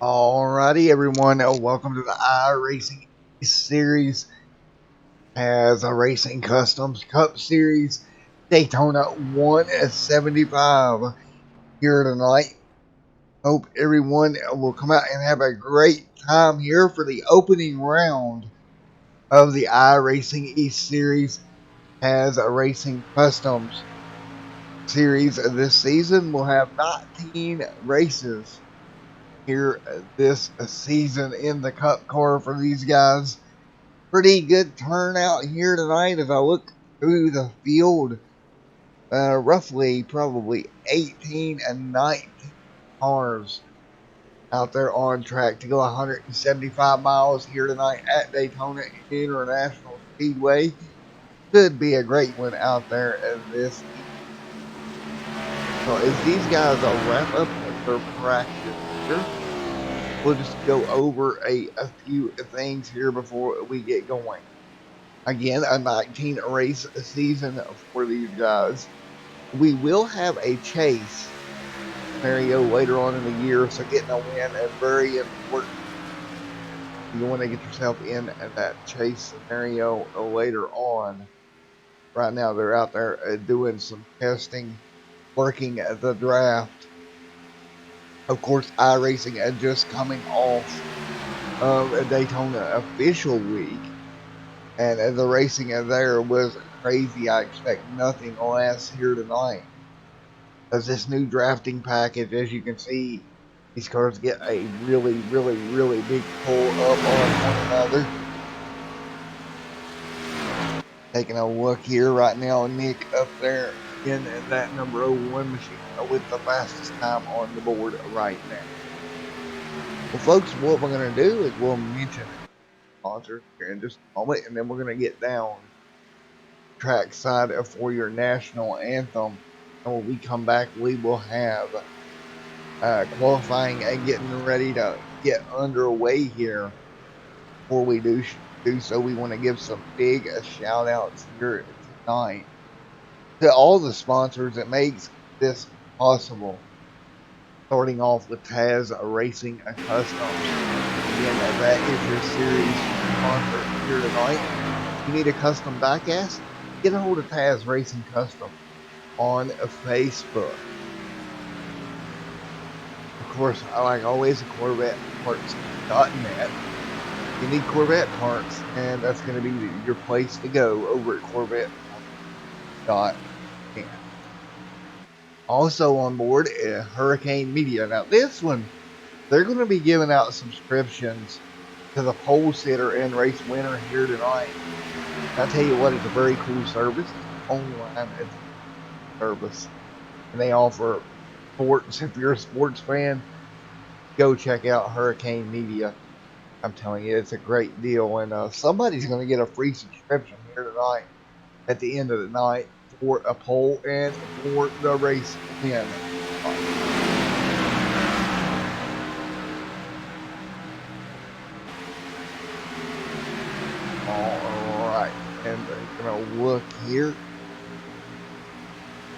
Alrighty, everyone. Welcome to the iRacing series as a Racing Customs Cup Series Daytona 175 here tonight. Hope everyone will come out and have a great time here for the opening round of the iRacing East Series as a Racing Customs Series this season. We'll have 19 races here this season in the Cup car for these guys. Pretty good turnout here tonight as I look through the field. Roughly probably 18 and 19 cars out there on track to go 175 miles here tonight at Daytona International Speedway. Should be a great one out there as this. So as these guys wrap up their practice here, we'll just go over a few things here before we get going. Again, a 19 race season for these guys. We will have a chase scenario later on in the year, so getting a win is very important. You want to get yourself in that chase scenario later on. Right now, they're out there doing some testing, working the draft. Of course, iRacing just coming off of a Daytona official week. And the racing there was crazy. I expect nothing less here tonight. As this new drafting package, as you can see, these cars get a really big pull up on one another. Taking a look here right now, Nick up there in that number 01 machine with the fastest time on the board right now. Well, folks, what we're going to do is we'll mention sponsors here in just a moment, and then we're going to get down track side for your national anthem. And when we come back, we will have qualifying and getting ready to get underway here. Before we do so, we want to give some big shout outs here tonight to all the sponsors that makes this possible. Starting off with Taz Racing Customs. Again, that is your series sponsor here tonight. You need a custom diecast? Get a hold of Taz Racing Custom on Facebook. Of course, like always, Corvette Parts.net. You need Corvette parts, and that's going to be your place to go over at Corvette.net. Also on board, Hurricane Media. Now, this one, they're going to be giving out subscriptions to the pole sitter and race winner here tonight. I'll tell you what, it's a very cool service. Online service. And they offer sports. If you're a sports fan, go check out Hurricane Media. I'm telling you, it's a great deal. And somebody's going to get a free subscription here tonight at the end of the night for a pole and for the race win. Alright, and we're going to look here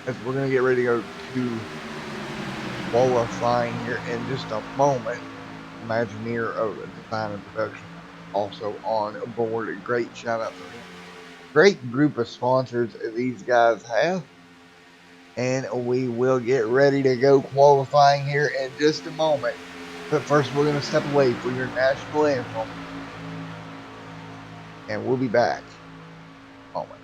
as we're going to get ready to go to qualifying here in just a moment. Imagineer of Design and Production also on board. A great shout out to him. Great group of sponsors these guys have. And we will get ready to go qualifying here in just a moment. But first, we're going to step away for your national anthem. And we'll be back in a moment.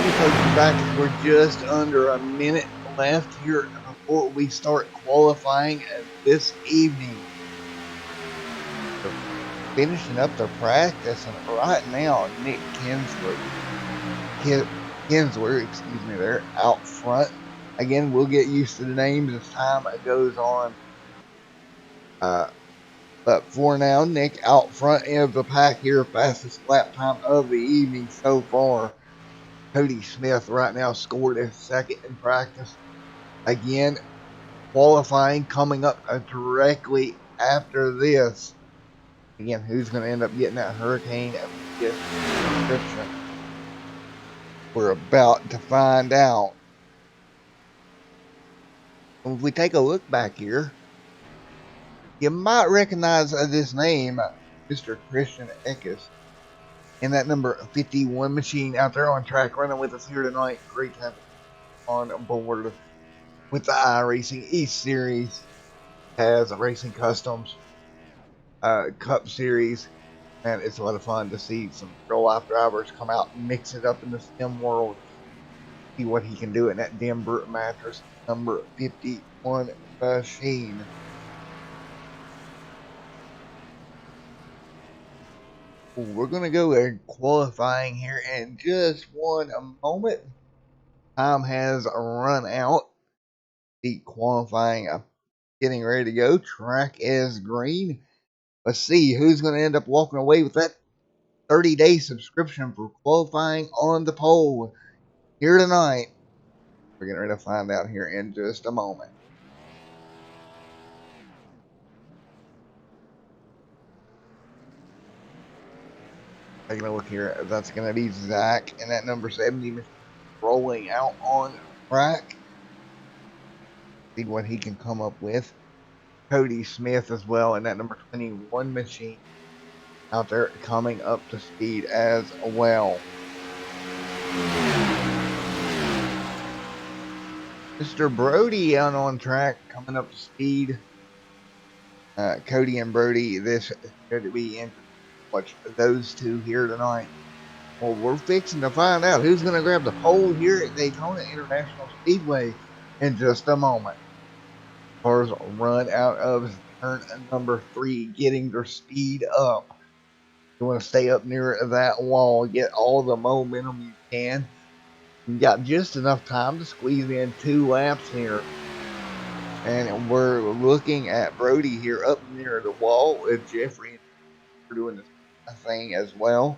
me told you back as we're just under a minute left here before we start qualifying this evening. They're finishing up their practice, and right now, Nick Kinsler, excuse me, they're out front. Again, we'll get used to the names as time goes on. But for now, Nick out front of the pack here, fastest lap time of the evening so far. Cody Smith right now scored a second in practice. Again, qualifying coming up directly after this. Again, who's going to end up getting that Hurricane subscription? We're about to find out. If we take a look back here, you might recognize this name, Mr. Christian Eckes, in that number 51 machine out there on track running with us here tonight. Great to have on board with the iRacing East Series, has Racing Customs, Cup Series, and it's a lot of fun to see some real life drivers come out and mix it up in the sim world. See what he can do in that Denver mattress number 51 machine. We're going to go and qualifying here in just one moment. Time has run out. The qualifying getting ready to go. Track is green. Let's see who's going to end up walking away with that 30-day subscription for qualifying on the pole here tonight. We're getting ready to find out here in just a moment. Taking a look here, that's going to be Zach and that number 70 rolling out on track. See what he can come up with. Cody Smith as well and that number 21 machine out there coming up to speed as well. Mr. Brody out on track coming up to speed. Cody and Brody, this should be interesting to watch those two here tonight. Well, we're fixing to find out who's going to grab the pole here at Daytona International Speedway in just a moment. Cars run out of turn number 3, getting their speed up. You want to stay up near that wall, get all the momentum you can. You got just enough time to squeeze in 2 laps here. And we're looking at Brody here up near the wall with Jeffrey doing the thing as well.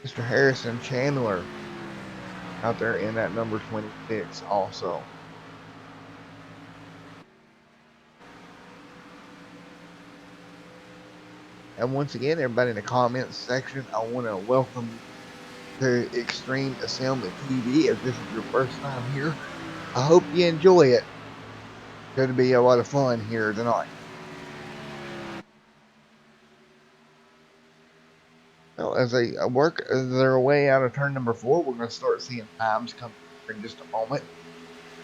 Mr. Harrison Chandler out there in that number 26 also. And once again, everybody in the comments section, I want to welcome you to Extreme Assembly TV. If this is your first time here, I hope you enjoy it. It's going to be a lot of fun here tonight. Well, as they work their way out of turn number 4, we're going to start seeing times come in just a moment.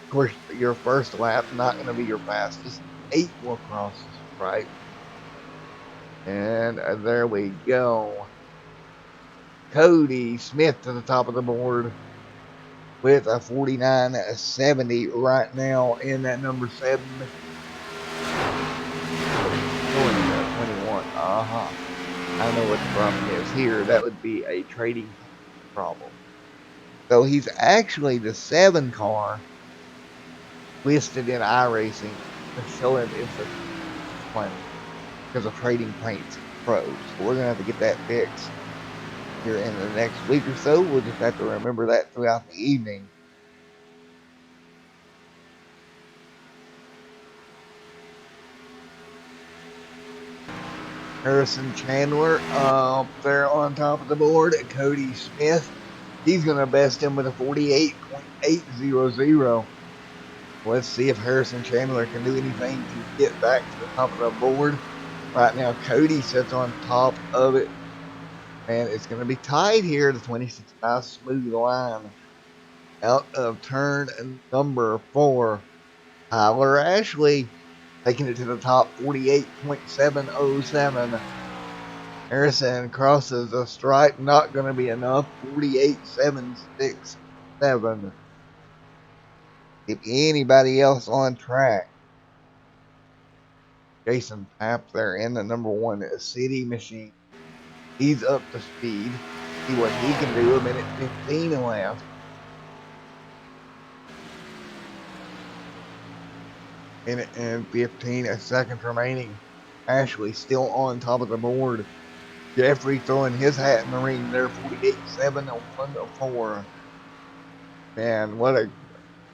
Of course, your first lap not going to be your fastest. 8 will cross the stripe. And there we go. Cody Smith to the top of the board with a 49.70 right now in that number 7. Going in that 21. I know what the problem is here. That would be a trading problem. So he's actually the 7 car listed in iRacing to show him it's a plane because of trading paints pros. So we're going to have to get that fixed here in the next week or so. We'll just have to remember that throughout the evening. Harrison Chandler up there on top of the board. Cody Smith, he's going to best him with a 48.800. Let's see if Harrison Chandler can do anything to get back to the top of the board. Right now, Cody sits on top of it. And it's going to be tied here. The 26 nice smooth line out of turn number 4. Tyler Ashley taking it to the top, 48.707. Harrison crosses the stripe, not going to be enough. 48.767. If anybody else on track, Jason Papp there in the number one city machine. He's up to speed. See what he can do. A minute 15 left. Minute and 15 seconds remaining. Ashley still on top of the board. Jeffrey throwing his hat in the ring there. 48.714. Man, what a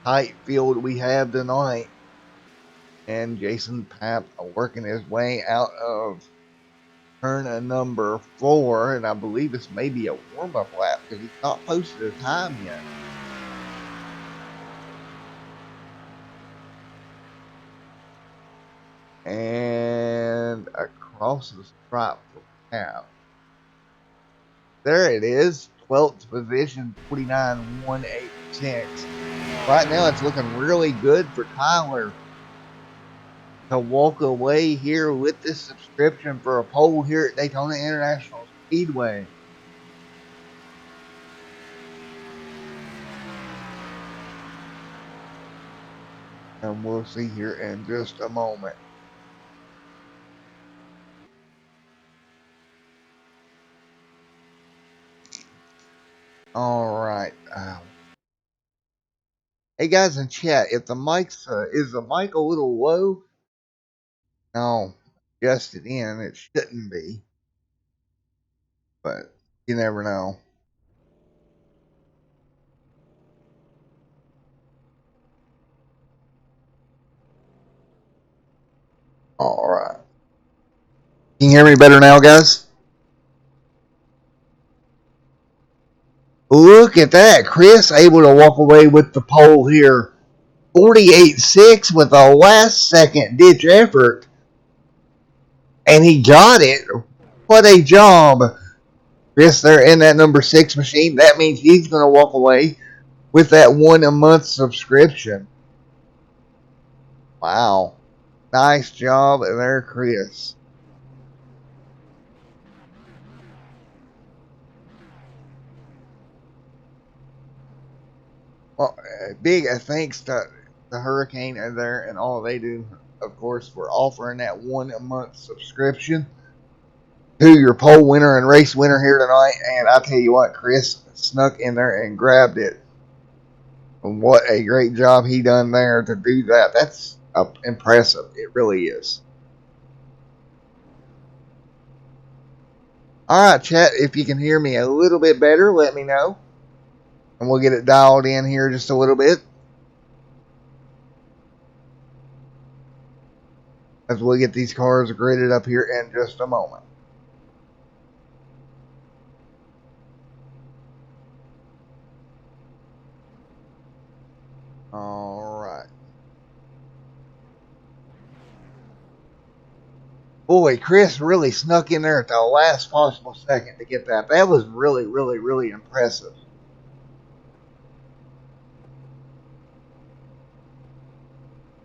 tight field we have tonight. And Jason Papp working his way out of turn number 4. And I believe this may be a warm-up lap because he's not posted a time yet. And across the stripe for Papp. There it is. 12th position, 49.186. Right now, it's looking really good for Tyler to walk away here with this subscription for a pole here at Daytona International Speedway. And we'll see here in just a moment. All right. Hey guys in chat, if the mic's is the mic a little low? No, adjust it in. It shouldn't be, but you never know. All right. Can you hear me better now, guys? Look at that. Chris able to walk away with the pole here. 48.6 with a last second ditch effort. And he got it. What a job. Chris, they're in that number 6 machine. That means he's going to walk away with that 1 a month subscription. Wow. Nice job there, Chris. Well, big thanks to the Hurricane there and all they do, of course, for offering that 1 a month subscription to your pole winner and race winner here tonight. And I tell you what, Chris snuck in there and grabbed it. And what a great job he done there to do that. That's impressive. It really is. All right, chat. If you can hear me a little bit better, let me know. And we'll get it dialed in here just a little bit. As we'll get these cars graded up here in just a moment. All right. Boy, Chris really snuck in there at the last possible second to get that. That was really, really, really impressive.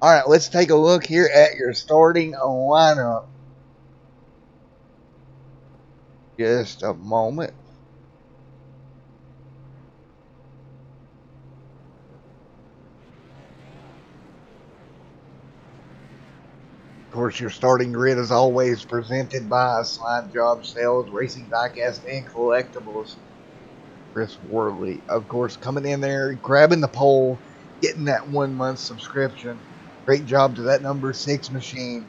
All right, let's take a look here at your starting lineup. Just a moment. Of course, your starting grid is always presented by Slide Job Sales, Racing Diecast, and Collectibles. Chris Worley, of course, coming in there, grabbing the pole, getting that 1 month subscription. Great job to that number 6 machine.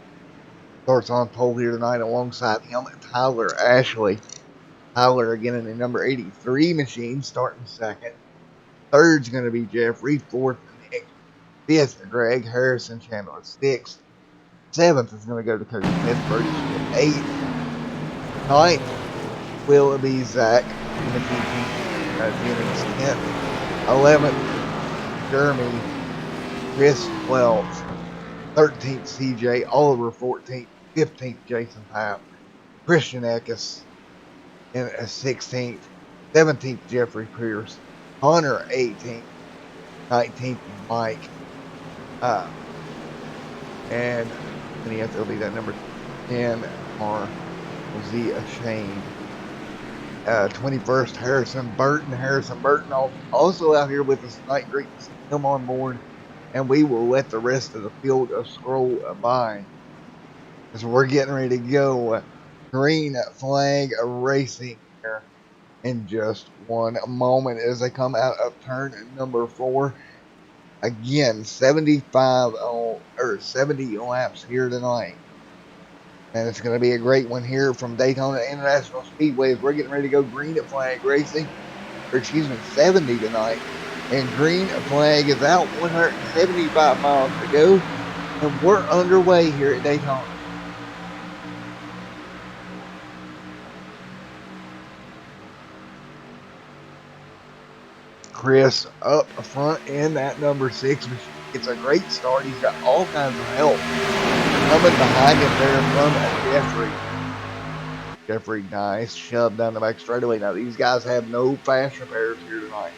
Starts on pole here tonight alongside him, Tyler Ashley. Tyler again in the number 83 machine, starting second. Third's going to be Jeffrey. Fourth, Nick. Fifth, Greg Harrison Chandler. Sixth. Seventh is going to go to Cody Smith. Brody Schmidt. Eighth. Ninth will be Zach. Jennings 10th. 11th, Jeremy. Chris 12th. 13th, CJ. Oliver 14th. 15th, Jason Papp. Christian Eckes in 16th. 17th, Jeffrey Pierce. Hunter 18th. 19th, Mike. And 20th will be that number 10, Mar. was the Shane. 21st, Harrison Burton. Harrison Burton also out here with us tonight. Great to see him on board. And we will let the rest of the field scroll by as we're getting ready to go. Green flag racing here in just one moment as they come out of turn number 4. Again, 75 or 70 laps here tonight. And it's going to be a great one here from Daytona International Speedway as we're getting ready to go green flag racing. Or excuse me, 70 tonight. And green flag is out, 175 miles to go. And we're underway here at Daytona. Chris up front in that number 6 machine. It's a great start. He's got all kinds of help coming behind him there from Jeffrey. Jeffrey, nice shove down the back straightaway. Now, these guys have no fast repairs here tonight.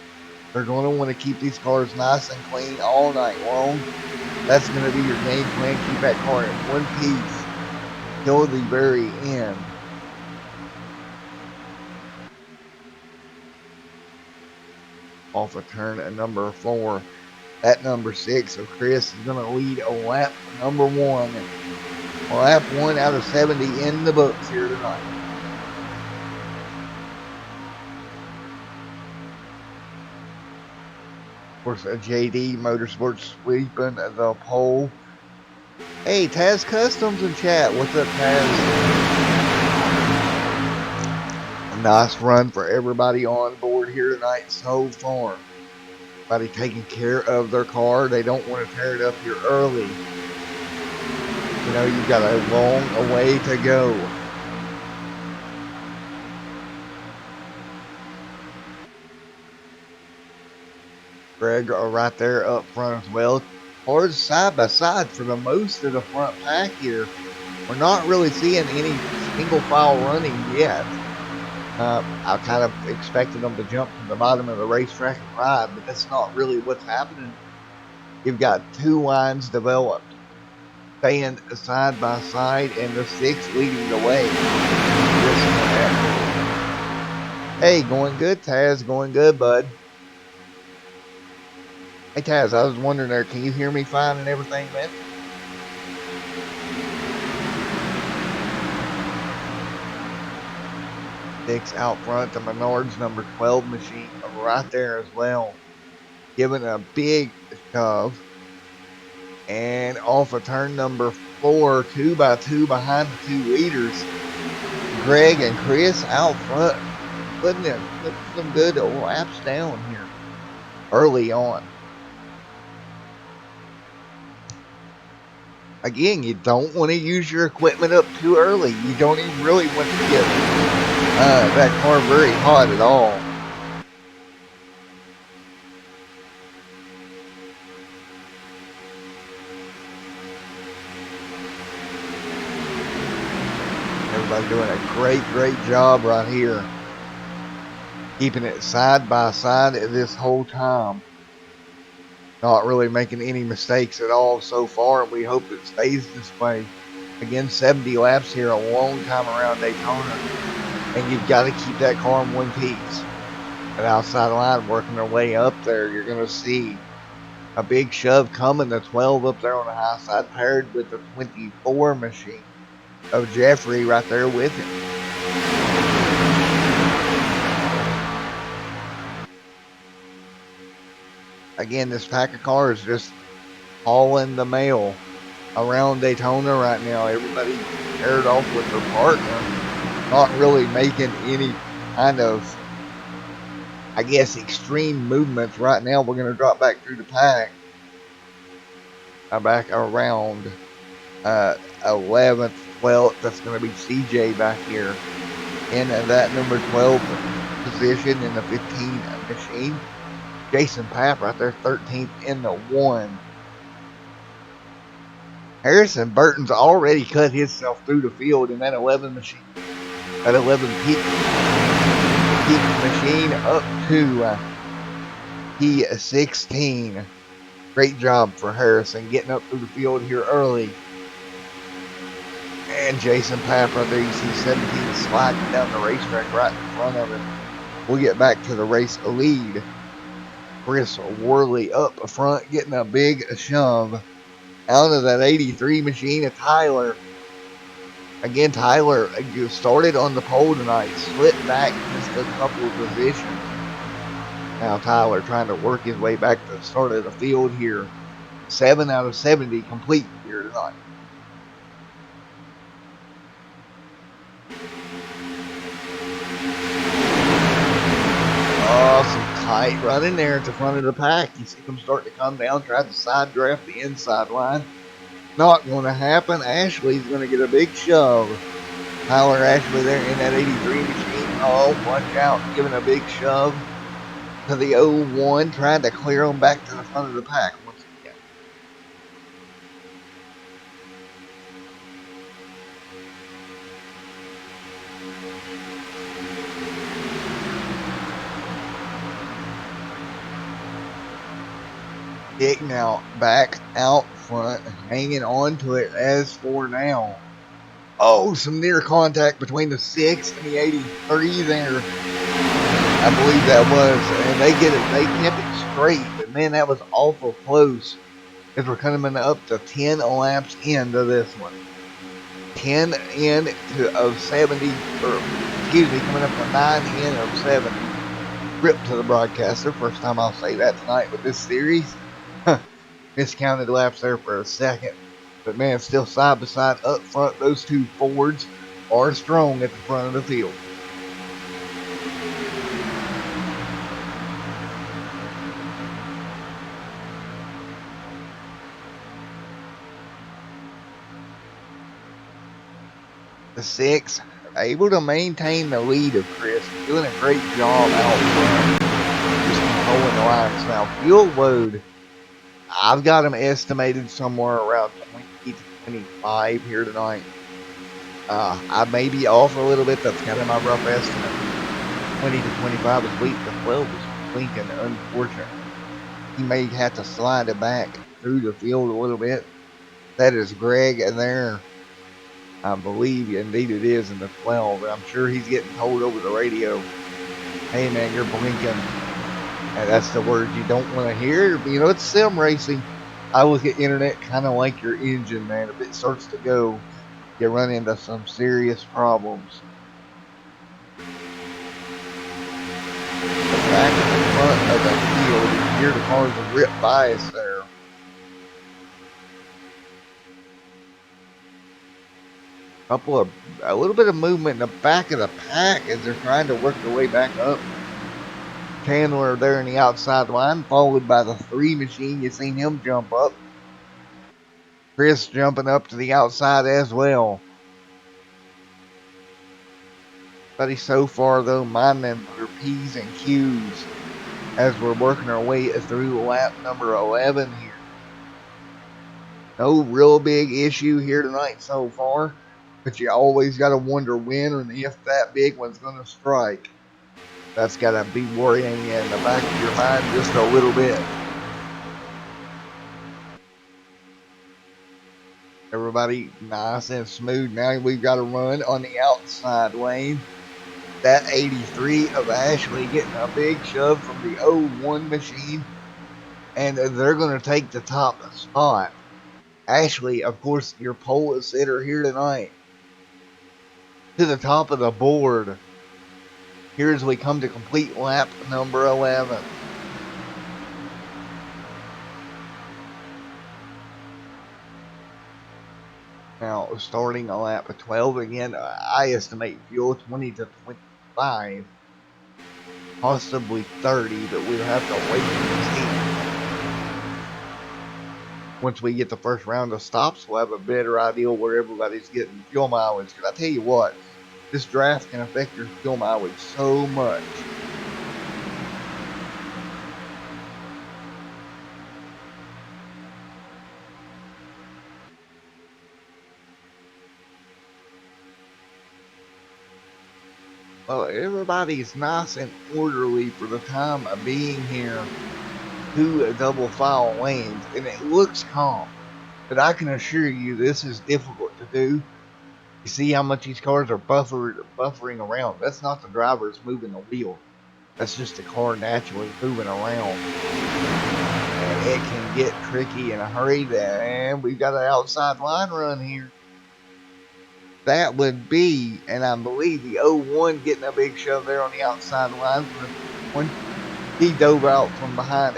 They're going to want to keep these cars nice and clean all night long. That's going to be your game plan. Keep that car in one piece till the very end. Off of turn at number 4. That number 6 of Chris is going to lead a lap number 1. Lap 1 out of 70 in the books here tonight. Of course, JD Motorsports sweeping the pole. Hey, Taz Customs in chat. What's up, Taz? A nice run for everybody on board here tonight so far. Everybody taking care of their car. They don't want to tear it up here early. You know, you've got a long way to go. Greg are right there up front as well. Cars side by side for the most of the front pack here. We're not really seeing any single file running yet. I kind of expected them to jump to the bottom of the racetrack and ride, but that's not really what's happening. You've got 2 lines developed, staying side by side, and the 6 leading the way. Hey, going good, Taz. Going good, bud. Hey, Taz, I was wondering there, can you hear me fine and everything, man? Six out front, the Menards number 12 machine right there as well. Giving a big shove. And off of turn number 4, 2x2 behind the 2 leaders. Greg and Chris out front, putting some good laps down here early on. Again, you don't want to use your equipment up too early. You don't even really want to get that car very hot at all. Everybody doing a great job right here. Keeping it side by side this whole time. Not really making any mistakes at all so far, and we hope it stays this way. Again, 70 laps here, a long time around Daytona, and you've got to keep that car in one piece. That outside line working their way up there, you're going to see a big shove coming. The 12 up there on the high side, paired with the 24 machine of Jeffrey right there with him. Again, this pack of cars just hauling the mail around Daytona right now. Everybody paired off with their partner, not really making any kind of, I guess, extreme movements right now. We're going to drop back through the pack. Back around 11th, 12th. That's going to be CJ back here in that number 12 position in the 15 machine. Jason Papp right there, 13th in the 1. Harrison Burton's already cut himself through the field in that 11 machine. That 11 peak machine up to P16. Great job for Harrison getting up through the field here early. And Jason Papra, there you see 17 sliding down the racetrack right in front of him. We'll get back to the race lead. Chris Worley up front, getting a big shove out of that 83 machine of Tyler. Again, Tyler started on the pole tonight, slipped back just a couple of positions. Now Tyler trying to work his way back to the start of the field here. 7 out of 70 complete here tonight. Some tight running there at the front of the pack. You see them starting to come down, try to side draft the inside line. Not going to happen. Ashley's going to get a big shove. Tyler Ashley there in that 83 machine. Oh, watch out. Giving a big shove to the 01, trying to clear them back to the front of the pack once again. Dick now back out front, hanging on to it as for now. Oh, some near contact between the 6 and the 83 there. I believe that was, and they get it. They kept it straight, but man, that was awful close. As we're coming up to 10 laps into this one. 10 in of 70, or excuse me, coming up to 9 in of 70. Rip to the broadcaster. First time I'll say that tonight with this series. Miscounted laps there for a second. But man, still side by side up front. Those two Fords are strong at the front of the field. The 6 able to maintain the lead of Chris. Doing a great job out front. Just controlling the lines. Now, fuel load, I've got them estimated somewhere around 20 to 25 here tonight. I may be off a little bit. That's kind of my rough estimate. 20 to 25 is weak. The 12 is Lincoln, unfortunately. He may have to slide it back through the field a little bit. That is Greg there. I believe indeed it is in the 12. I'm sure he's getting told over the radio, hey man, you're blinking. And that's the word you don't want to hear. You know, it's sim racing. I look at internet kind of like your engine, man. If it starts to go, you run into some serious problems. Back in the front of the field, you hear the cars rip by us there. A little bit of movement in the back of the pack as they're trying to work their way back up. Chandler there in the outside line, followed by the 3 machine. You've seen him jump up. Chris jumping up to the outside as well. But so far, though, minding their P's and Q's as we're working our way through lap number 11 here. No real big issue here tonight so far, but you always got to wonder when or if that big one's going to strike. That's got to be worrying you in the back of your mind just a little bit. Everybody nice and smooth. Now we've got to run on the outside lane. That 83 of Ashley getting a big shove from the 01 machine, and they're going to take the top spot. Ashley, of course, your pole sitter here tonight. To the top of the board. Here as we come to complete lap number 11. Now, starting on lap 12 again, I estimate fuel 20 to 25. Possibly 30, but we'll have to wait and see. Once we get the first round of stops, we'll have a better idea where everybody's getting fuel mileage. Because I tell you what, this draft can affect your fuel mileage so much. Well, everybody's nice and orderly for the time of being here. 2 double file lanes, and it looks calm. But I can assure you this is difficult to do You see how much these cars are buffering around. That's not the drivers moving the wheel. That's just the car naturally moving around. And it can get tricky in a hurry. And we've got an outside line run here. That would be, and I believe the 01 getting a big shove there on the outside line from the one. He dove out from behind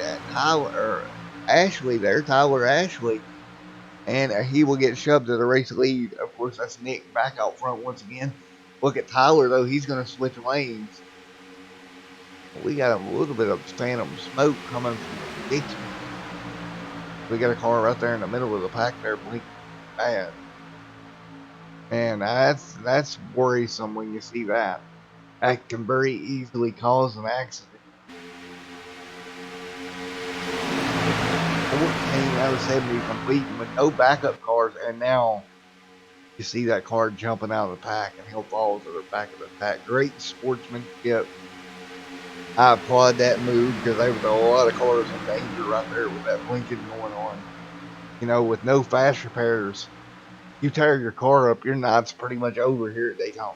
Ashley there, Tyler Ashley, and he will get shoved to the race lead. Of course, that's Nick back out front once again. Look at Tyler though; he's going to switch lanes. We got a little bit of phantom smoke coming from the ditch. We got a car right there in the middle of the pack there, blinking bad. And that's worrisome when you see that. That can very easily cause an accident. 14 out of 70 completing with no backup cars, and now you see that car jumping out of the pack, and he'll fall to the back of the pack. Great sportsmanship. I applaud that move because there was a lot of cars in danger right there with that blinking going on. You know, with no fast repairs, you tear your car up, your night's pretty much over here at Daytona.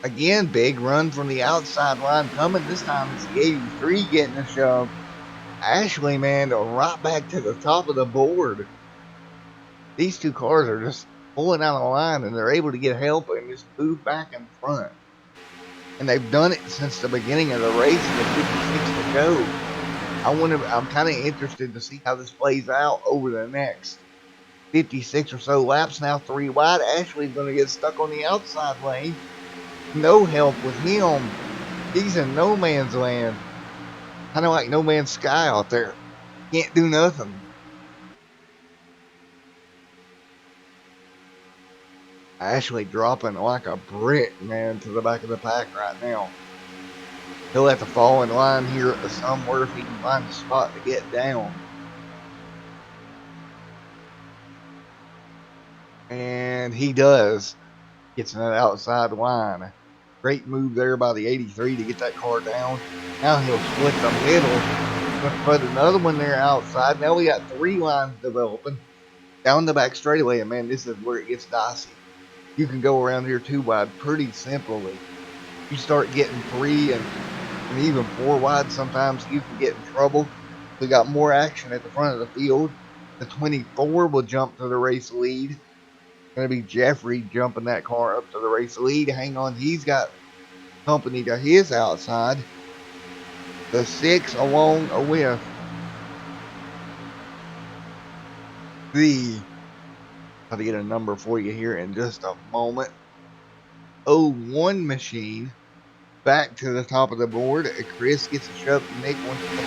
Again, big run from the outside line coming. This time it's the 83 getting a shove. Ashley, man, right back to the top of the board. These two cars are just pulling out of the line, and they're able to get help and just move back in front. And they've done it since the beginning of the race with 56 to go. I'm kind of interested to see how this plays out over the next 56 or so laps. Now 3 wide. Ashley's going to get stuck on the outside lane. No help with him. He's in no man's land. Kind of like No Man's Sky out there. Can't do nothing. Ashley dropping like a brick, man, to the back of the pack right now. He'll have to fall in line here somewhere if he can find a spot to get down. And he does. Gets in that outside line. Great move there by the 83 to get that car down. Now he'll split the middle. Put another one there outside. Now we got 3 lines developing. Down the back straightaway, and man, this is where it gets dicey. You can go around here 2 wide pretty simply. You start getting 3 and even 4 wide, sometimes you can get in trouble. We got more action at the front of the field. The 24 will jump to the race lead. Going to be Jeffrey jumping that car up to the race lead. Hang on, he's got company to his outside. The 6 along with the, I'll get a number for you here in just a moment. 01 machine back to the top of the board. Chris gets a shove to Nick once keeping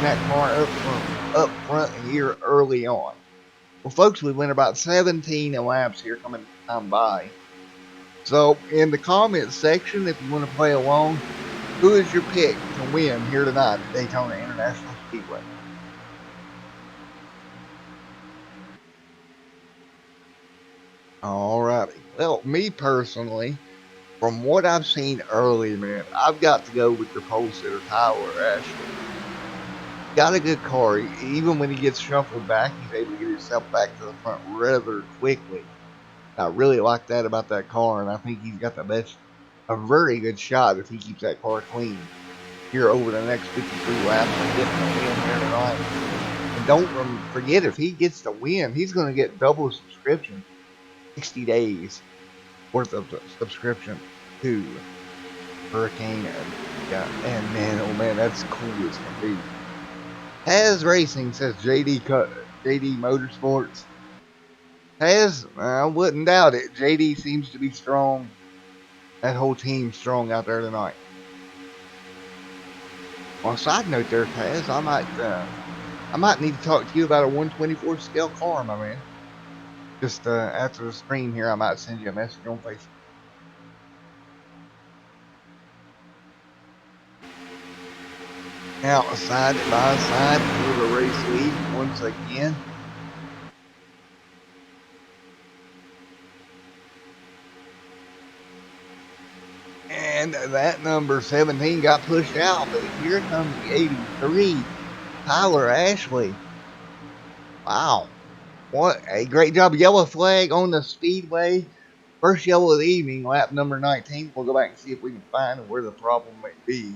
that car up front here early on. Well, folks, we went about 17 laps here coming time by. So, in the comments section, if you want to play along, who is your pick to win here tonight at Daytona International Speedway? Alrighty. Well, me personally, from what I've seen early, man, I've got to go with your pole sitter, Tyler Ashley. Got a good car. Even when he gets shuffled back, he's able to get himself back to the front rather quickly. I really like that about that car, and I think he's got a very good shot if he keeps that car clean here over the next 53 laps and getting the win here tonight. And don't forget, if he gets the win, he's going to get double subscription, 60 days worth of subscription to Hurricane. And man, oh man, that's cool as can be. Has Racing says JD Motorsports. I wouldn't doubt it. JD seems to be strong. That whole team's strong out there tonight. On a side note there, Taz, I might need to talk to you about a 124 scale car, my man. Just after the stream here, I might send you a message on Facebook. Now, side by side for the race lead once again. And that number 17 got pushed out, but here comes the 83, Tyler Ashley. Wow. What a great job. Yellow flag on the speedway. First yellow of the evening, lap number 19. We'll go back and see if we can find where the problem may be.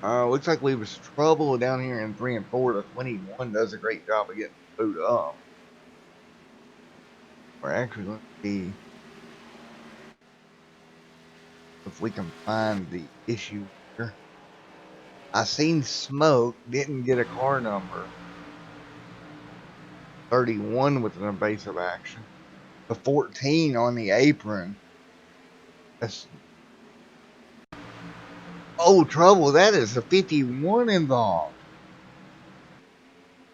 Looks like we was trouble down here in 3 and 4. The 21 does a great job of getting booted up. We're actually going to see if we can find the issue here. I seen smoke, didn't get a car number. 31 with an evasive action. The 14 on the apron. That's trouble. That is a 51 involved.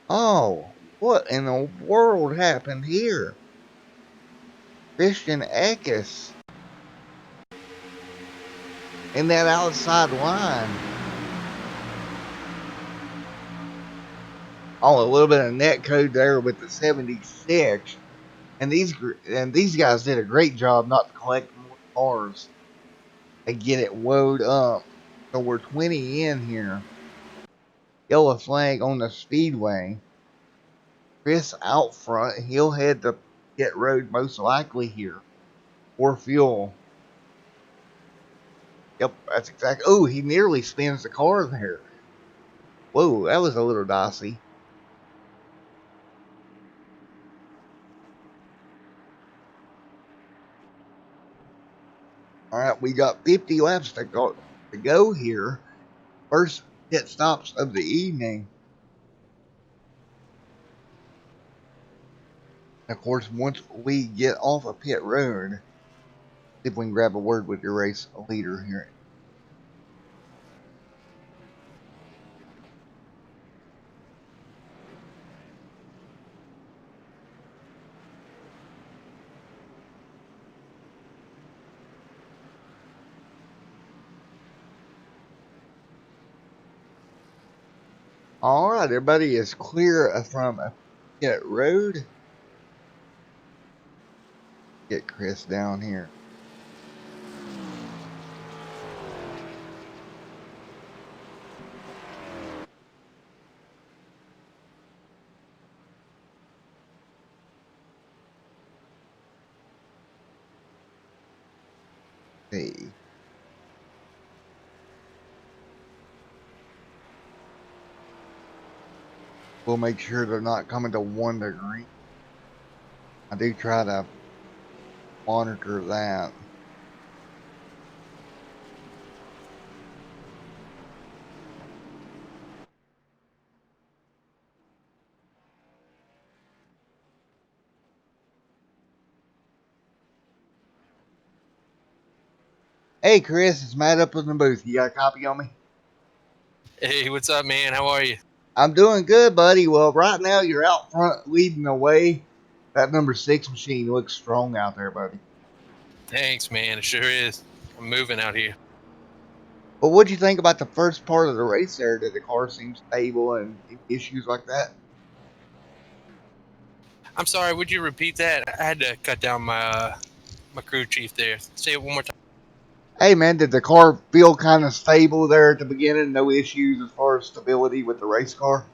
Oh, what in the world happened here? Christian Eckes in that outside line. Oh, a little bit of net code there with the 76. And these guys did a great job not to collect more cars and get it woed up. So we're 20 in here. Yellow flag on the speedway. Chris out front. He'll head to pit road most likely here. Or fuel. Yep, that's exactly. Oh, he nearly spins the car there. Whoa, that was a little dicey. All right, we got 50 laps to go here. First pit stops of the evening. Of course, once we get off of pit road, see if we can grab a word with your race leader here. All right, everybody is clear from pit road. Get Chris down here. See. We'll make sure they're not coming to 1 degree. I do try to monitor that. Hey, Chris, it's Matt up in the booth. You got a copy on me? Hey, what's up, man? How are you? I'm doing good, buddy. Well, right now you're out front leading the way. That number 6 machine looks strong out there, buddy. Thanks, man. It sure is. I'm moving out here. But what'd you think about the first part of the race there? Did the car seem stable and any issues like that? I'm sorry. Would you repeat that? I had to cut down my crew chief there. Say it one more time. Hey, man, did the car feel kind of stable there at the beginning? No issues as far as stability with the race car?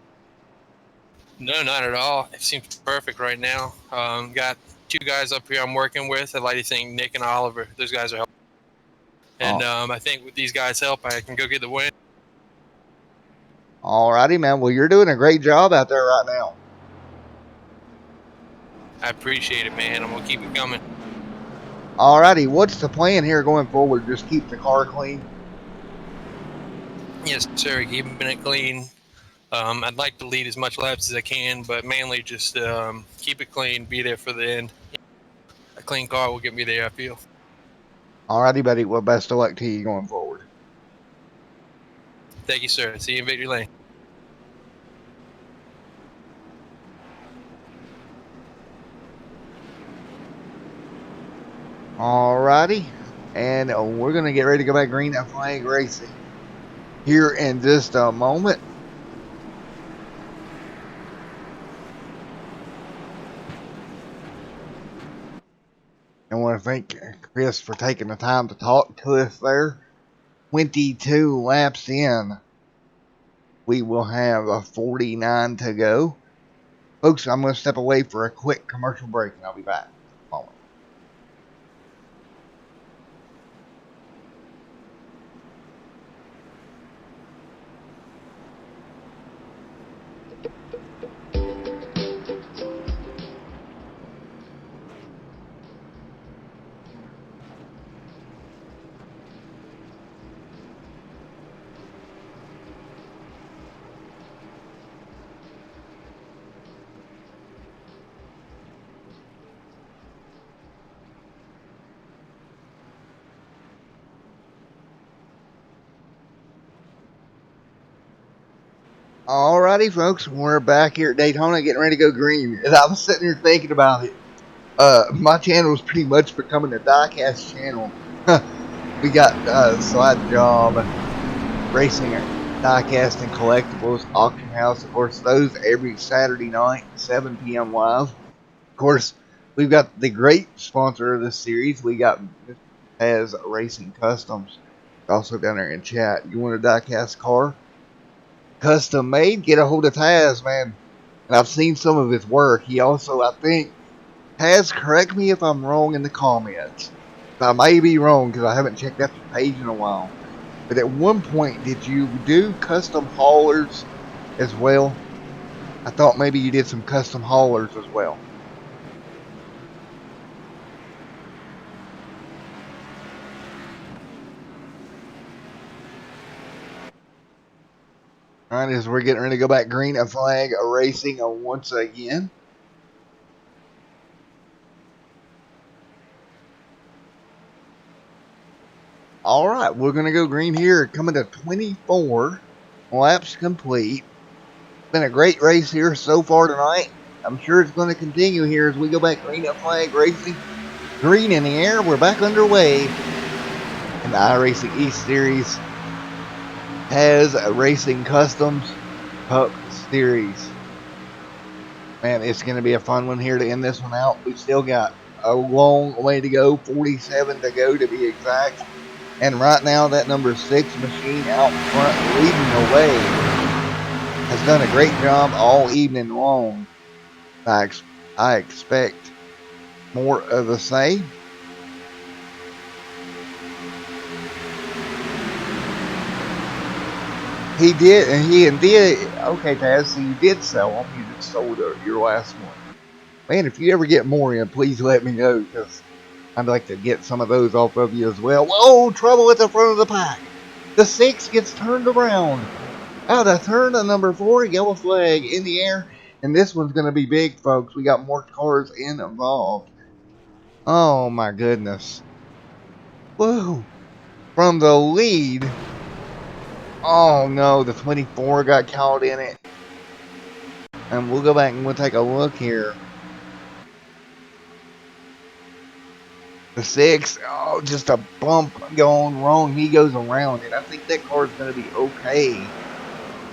No, not at all. It seems perfect right now. Got 2 guys up here I'm working with. I'd like to thank Nick and Oliver. Those guys are helping. And I think with these guys' help, I can go get the win. Alrighty, man. Well, you're doing a great job out there right now. I appreciate it, man. I'm going to keep it coming. Alrighty, what's the plan here going forward? Just keep the car clean? Yes, sir. Keeping it clean. I'd like to lead as much laps as I can, but mainly just keep it clean, be there for the end. A clean car will get me there, I feel. Alrighty, buddy. Well, best of luck to you going forward. Thank you, sir. See you in Victory Lane. Alrighty, and we're going to get ready to go back green and flag racing here in just a moment. I want to thank Chris for taking the time to talk to us there. 22 laps in. We will have a 49 to go. Folks, I'm going to step away for a quick commercial break and I'll be back. Alrighty, folks, we're back here at Daytona getting ready to go green. And I was sitting here thinking about it. My channel is pretty much becoming a diecast channel. We got Side Job, Racing, Diecast, and Collectibles, Auction House. Of course, those every Saturday night, 7 p.m. live. Of course, we've got the great sponsor of this series. We got Taz Racing Customs. Also down there in chat. You want a diecast car? Custom made? Get a hold of Taz, man. And I've seen some of his work. He also, I think, Taz, correct me if I'm wrong in the comments. I may be wrong because I haven't checked out your page in a while. But at one point, did you do custom haulers as well? I thought maybe you did some custom haulers as well. All right, as we're getting ready to go back green, a flag, a racing once again. All right, we're going to go green here, coming to 24 laps complete. Been a great race here so far tonight. I'm sure it's going to continue here as we go back green up flag racing. Green in the air. We're back underway. And the iRacing East Series has a Racing Customs Cup Series. Man, it's going to be a fun one here to end this one out. We've still got a long way to go, 47 to go to be exact. And right now, that number 6 machine out front leading the way has done a great job all evening long. I expect more of the same. He did, and he indeed. Okay, Taz, so you did sell them. You just sold your last one. Man, if you ever get more in, please let me know, because I'd like to get some of those off of you as well. Whoa, trouble at the front of the pack. The 6 gets turned around. Out of turn to number 4, yellow flag in the air. And this one's going to be big, folks. We got more cars involved. Oh, my goodness. Whoa. From the lead. Oh, no. The 24 got caught in it. And we'll go back and we'll take a look here. The 6, oh, just a bump going wrong. He goes around it. I think that car is going to be okay.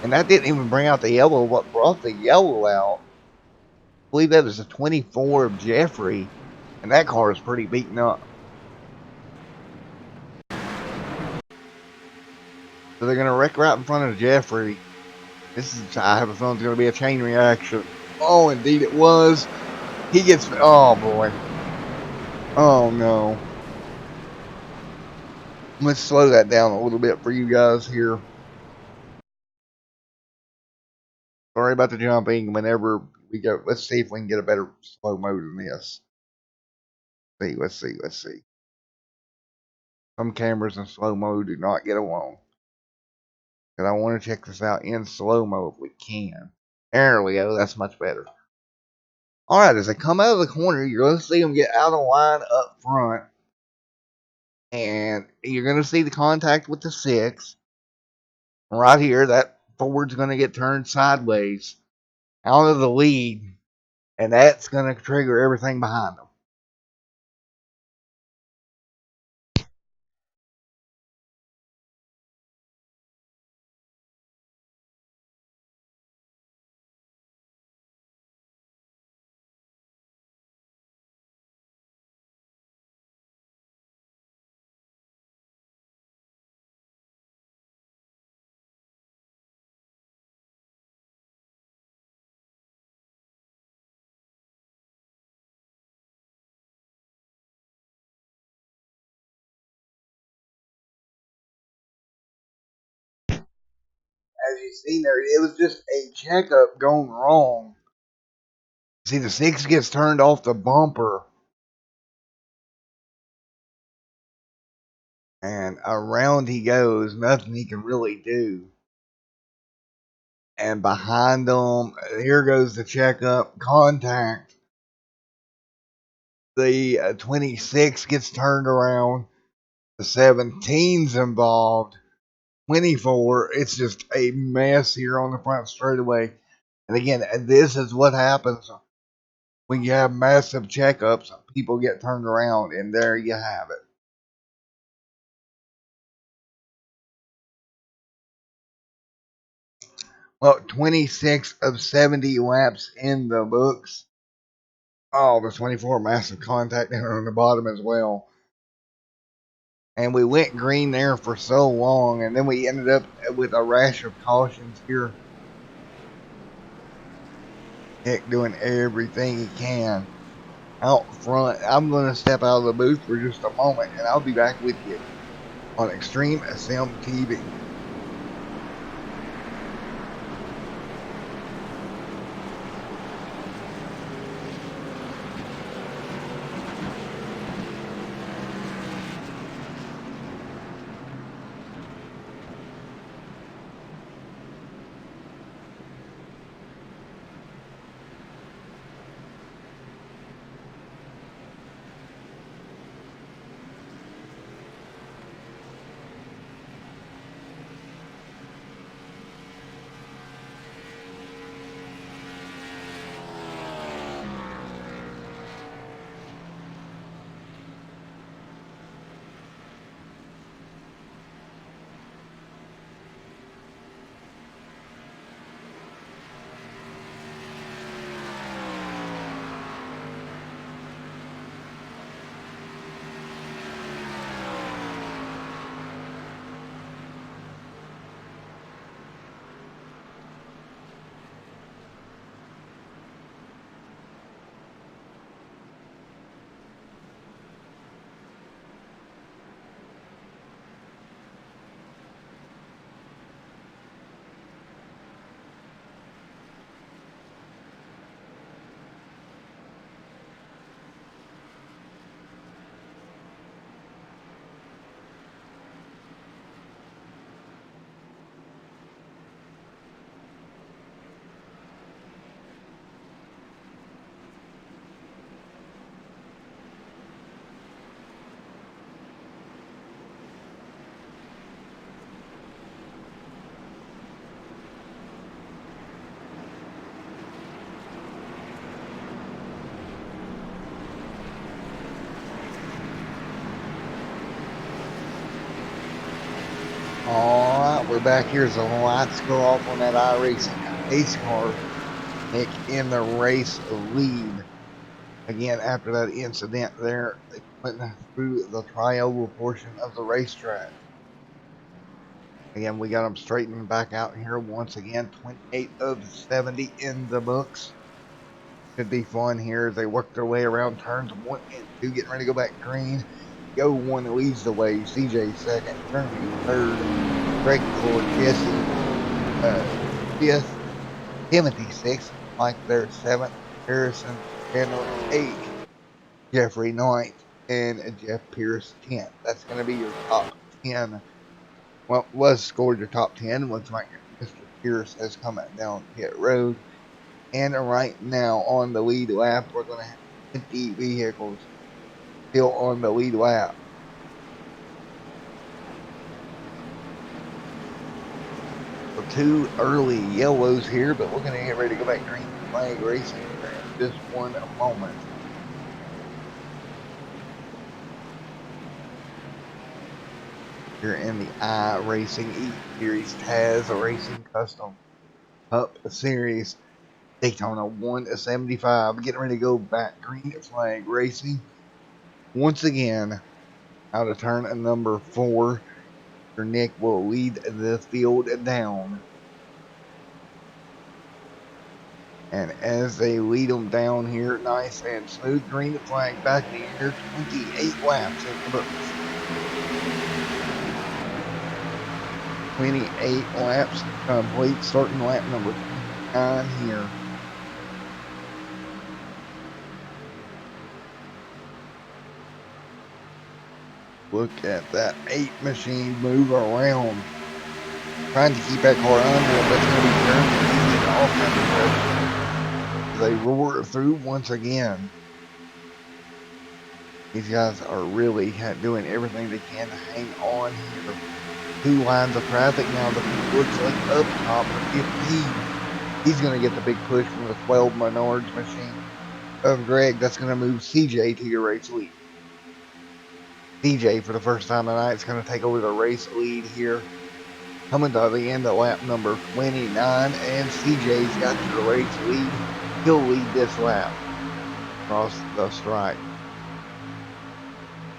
And that didn't even bring out the yellow. What brought the yellow out, I believe that was a 24 of Jeffrey. And that car is pretty beaten up. So they're going to wreck right in front of Jeffrey. I have a feeling it's going to be a chain reaction. Oh, indeed it was. He gets, oh boy. Oh no. Let's slow that down a little bit for you guys here. Sorry about the jumping. Whenever we go, let's see if we can get a better slow mode than this. Let's see. Some cameras in slow mode do not get along. And I want to check this out in slow mo if we can. There we go. That's much better. All right, as they come out of the corner, you're going to see them get out of line up front. And you're going to see the contact with the 6. Right here, that Ford's going to get turned sideways out of the lead. And that's going to trigger everything behind them. as you've seen there, it was just a checkup gone wrong. See, the six gets turned off the bumper, and around he goes. Nothing he can really do. And behind them, here goes the checkup contact. The 26 gets turned around. The 17's involved. 24, it's just a mess here on the front straightaway. And again, this is what happens when you have massive checkups. People get turned around, and there you have it. Well, 26 of 70 laps in the books. Oh, the 24 massive contact down on the bottom as well. And we went green there for so long, and then we ended up with a rash of cautions here. Nick doing everything he can out front. I'm going to step out of the booth for just a moment, and I'll be back with you on Extreme Sim TV. Alright, we're back here as the lights go off on that Iracing pace car. Nick in the race lead. Again, after that incident there, they went through the trioval portion of the racetrack. Again, we got them straightened back out here once again. 28 of 70 in the books. Should be fun here as they work their way around turns 1 and 2, getting ready to go back green. Go one leads the way. CJ second, Jeremy third, Greg fourth, Jesse fifth, Timothy sixth, Mike there seventh, Harrison Chandler eighth, Jeffrey ninth, and Jeff Pierce 10th. That's going to be your top 10. Well, was scored your top 10 once Mr. Pierce has come down pit road. And right now on the lead lap, we're going to have 50 vehicles still on the lead lap. So 2 early yellows here, but we're going to get ready to go back green flag racing in just one moment. Here in the Iracing E-Series Taz Racing Custom Cup Series Daytona 175. Getting ready to go back green flag racing. Once again, out of turn number 4, Nick will lead the field down. And as they lead them down here, nice and smooth, green flag back in the air, 28 laps in the books. 28 laps complete, starting lap number 29 here. Look at that 8 machine move around. Trying to keep that car under him. That's going to be Jeremy. He's getting all kinds of pressure. They roar through once again. These guys are really doing everything they can to hang on here. 2 lines of traffic now. Looks like up top for 15. He's going to get the big push from the 12 Menards machine of Greg. That's going to move CJ to your race lead. CJ, for the first time tonight, is going to take over the race lead here. Coming to the end of lap number 29, and CJ's got your race lead. He'll lead this lap across the stripe.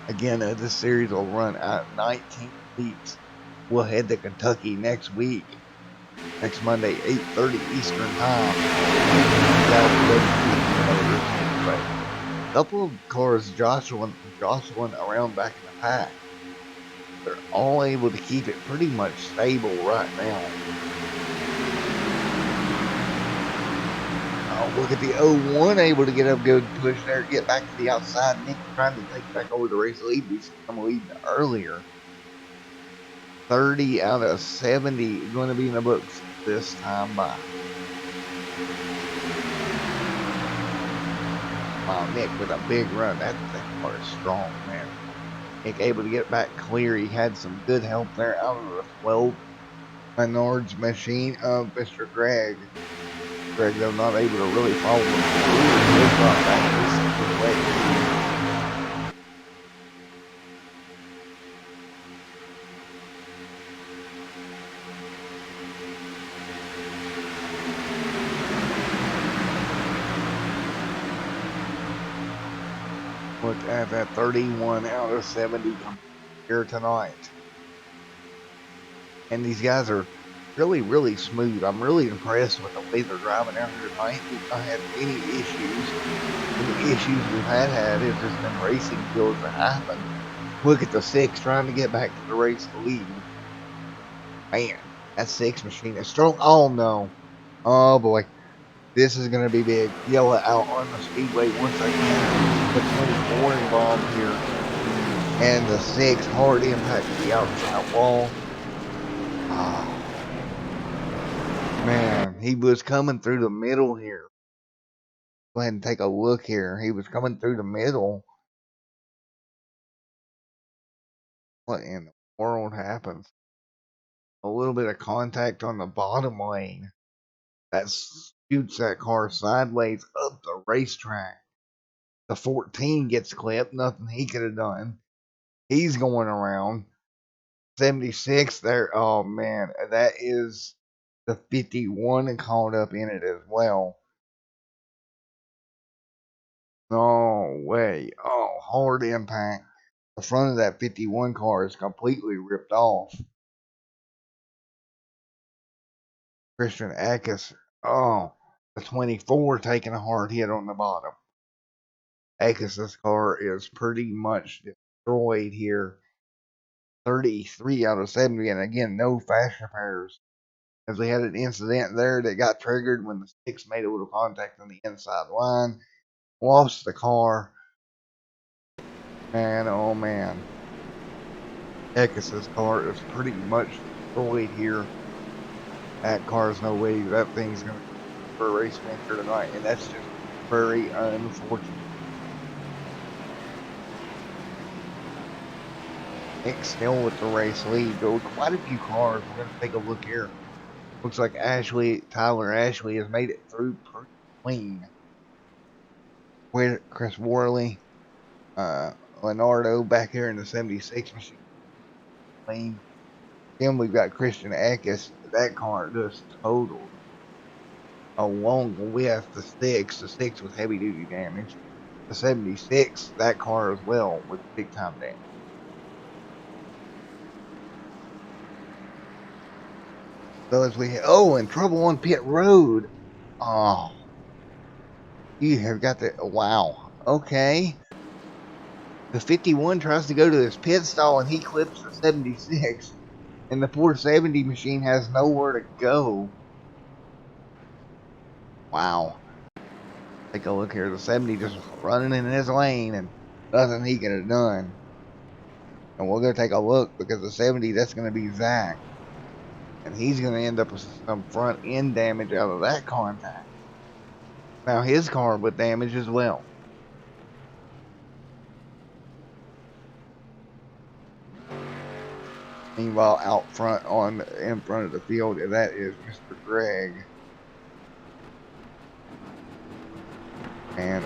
Again, this series will run out 19 weeks. We'll head to Kentucky next week, next Monday, 8:30 Eastern Time. A couple of cars jostling around back in the pack. They're all able to keep it pretty much stable right now. Look at the 01 able to get a good push there, get back to the outside. Nick trying to take back over the race lead. We see him leading earlier. 30 out of 70 going to be in the books this time by. Wow, Nick with a big run. That car is strong, man. Nick able to get back clear. He had some good help there out of the 12 Menards machine of Mr. Greg. Greg, though, not able to really follow him. Look at that 31 out of 70 here tonight. And these guys are really, really smooth. I'm really impressed with the way they're driving out here tonight. We've not had any issues. And the issues we've had is just been racing skills that happen. Look at the 6 trying to get back to the race lead. Man, that 6 machine is strong. Oh, no. Oh, boy. This is going to be big. Yella out on the speedway once again. The 24 involved here. And the 6 hard impact to the outside wall. Oh, man, he was coming through the middle here. Go ahead and take a look here. He was coming through the middle. What in the world happens? A little bit of contact on the bottom lane. That shoots that car sideways up the racetrack. The 14 gets clipped. Nothing he could have done. He's going around. 76 there. Oh, man. That is the 51 caught up in it as well. No way. Oh, hard impact. The front of that 51 car is completely ripped off. Christian Eckes. Oh, the 24 taking a hard hit on the bottom. Eckes' car is pretty much destroyed here. 33 out of 70. And again, no fast repairs. As we had an incident there that got triggered when the 6 made a little contact on the inside line. Lost the car. Man, oh man. Eckes' car is pretty much destroyed here. That car's no way that thing's going to be for a race finish tonight, and that's just very unfortunate. Nick still with the race lead, though quite a few cars. We're going to take a look here. Looks like Tyler Ashley has made it through pretty clean. With Chris Worley, Leonardo back here in the 76 machine. Clean. Then we've got Christian Eckes. That car just totaled. Along with the 6 with heavy duty damage. The 76, that car as well with big time damage. So as we and trouble on pit road. Oh, you have got the wow. Okay, the 51 tries to go to his pit stall and he clips the 76. And the 470 machine has nowhere to go. Wow. Take a look here. The 70 just running in his lane and nothing he could have done. And we're going to take a look because the 70, that's going to be Zach. And he's going to end up with some front end damage out of that contact. Now his car with damage as well. Meanwhile, out front in front of the field, that is Mr. Greg. And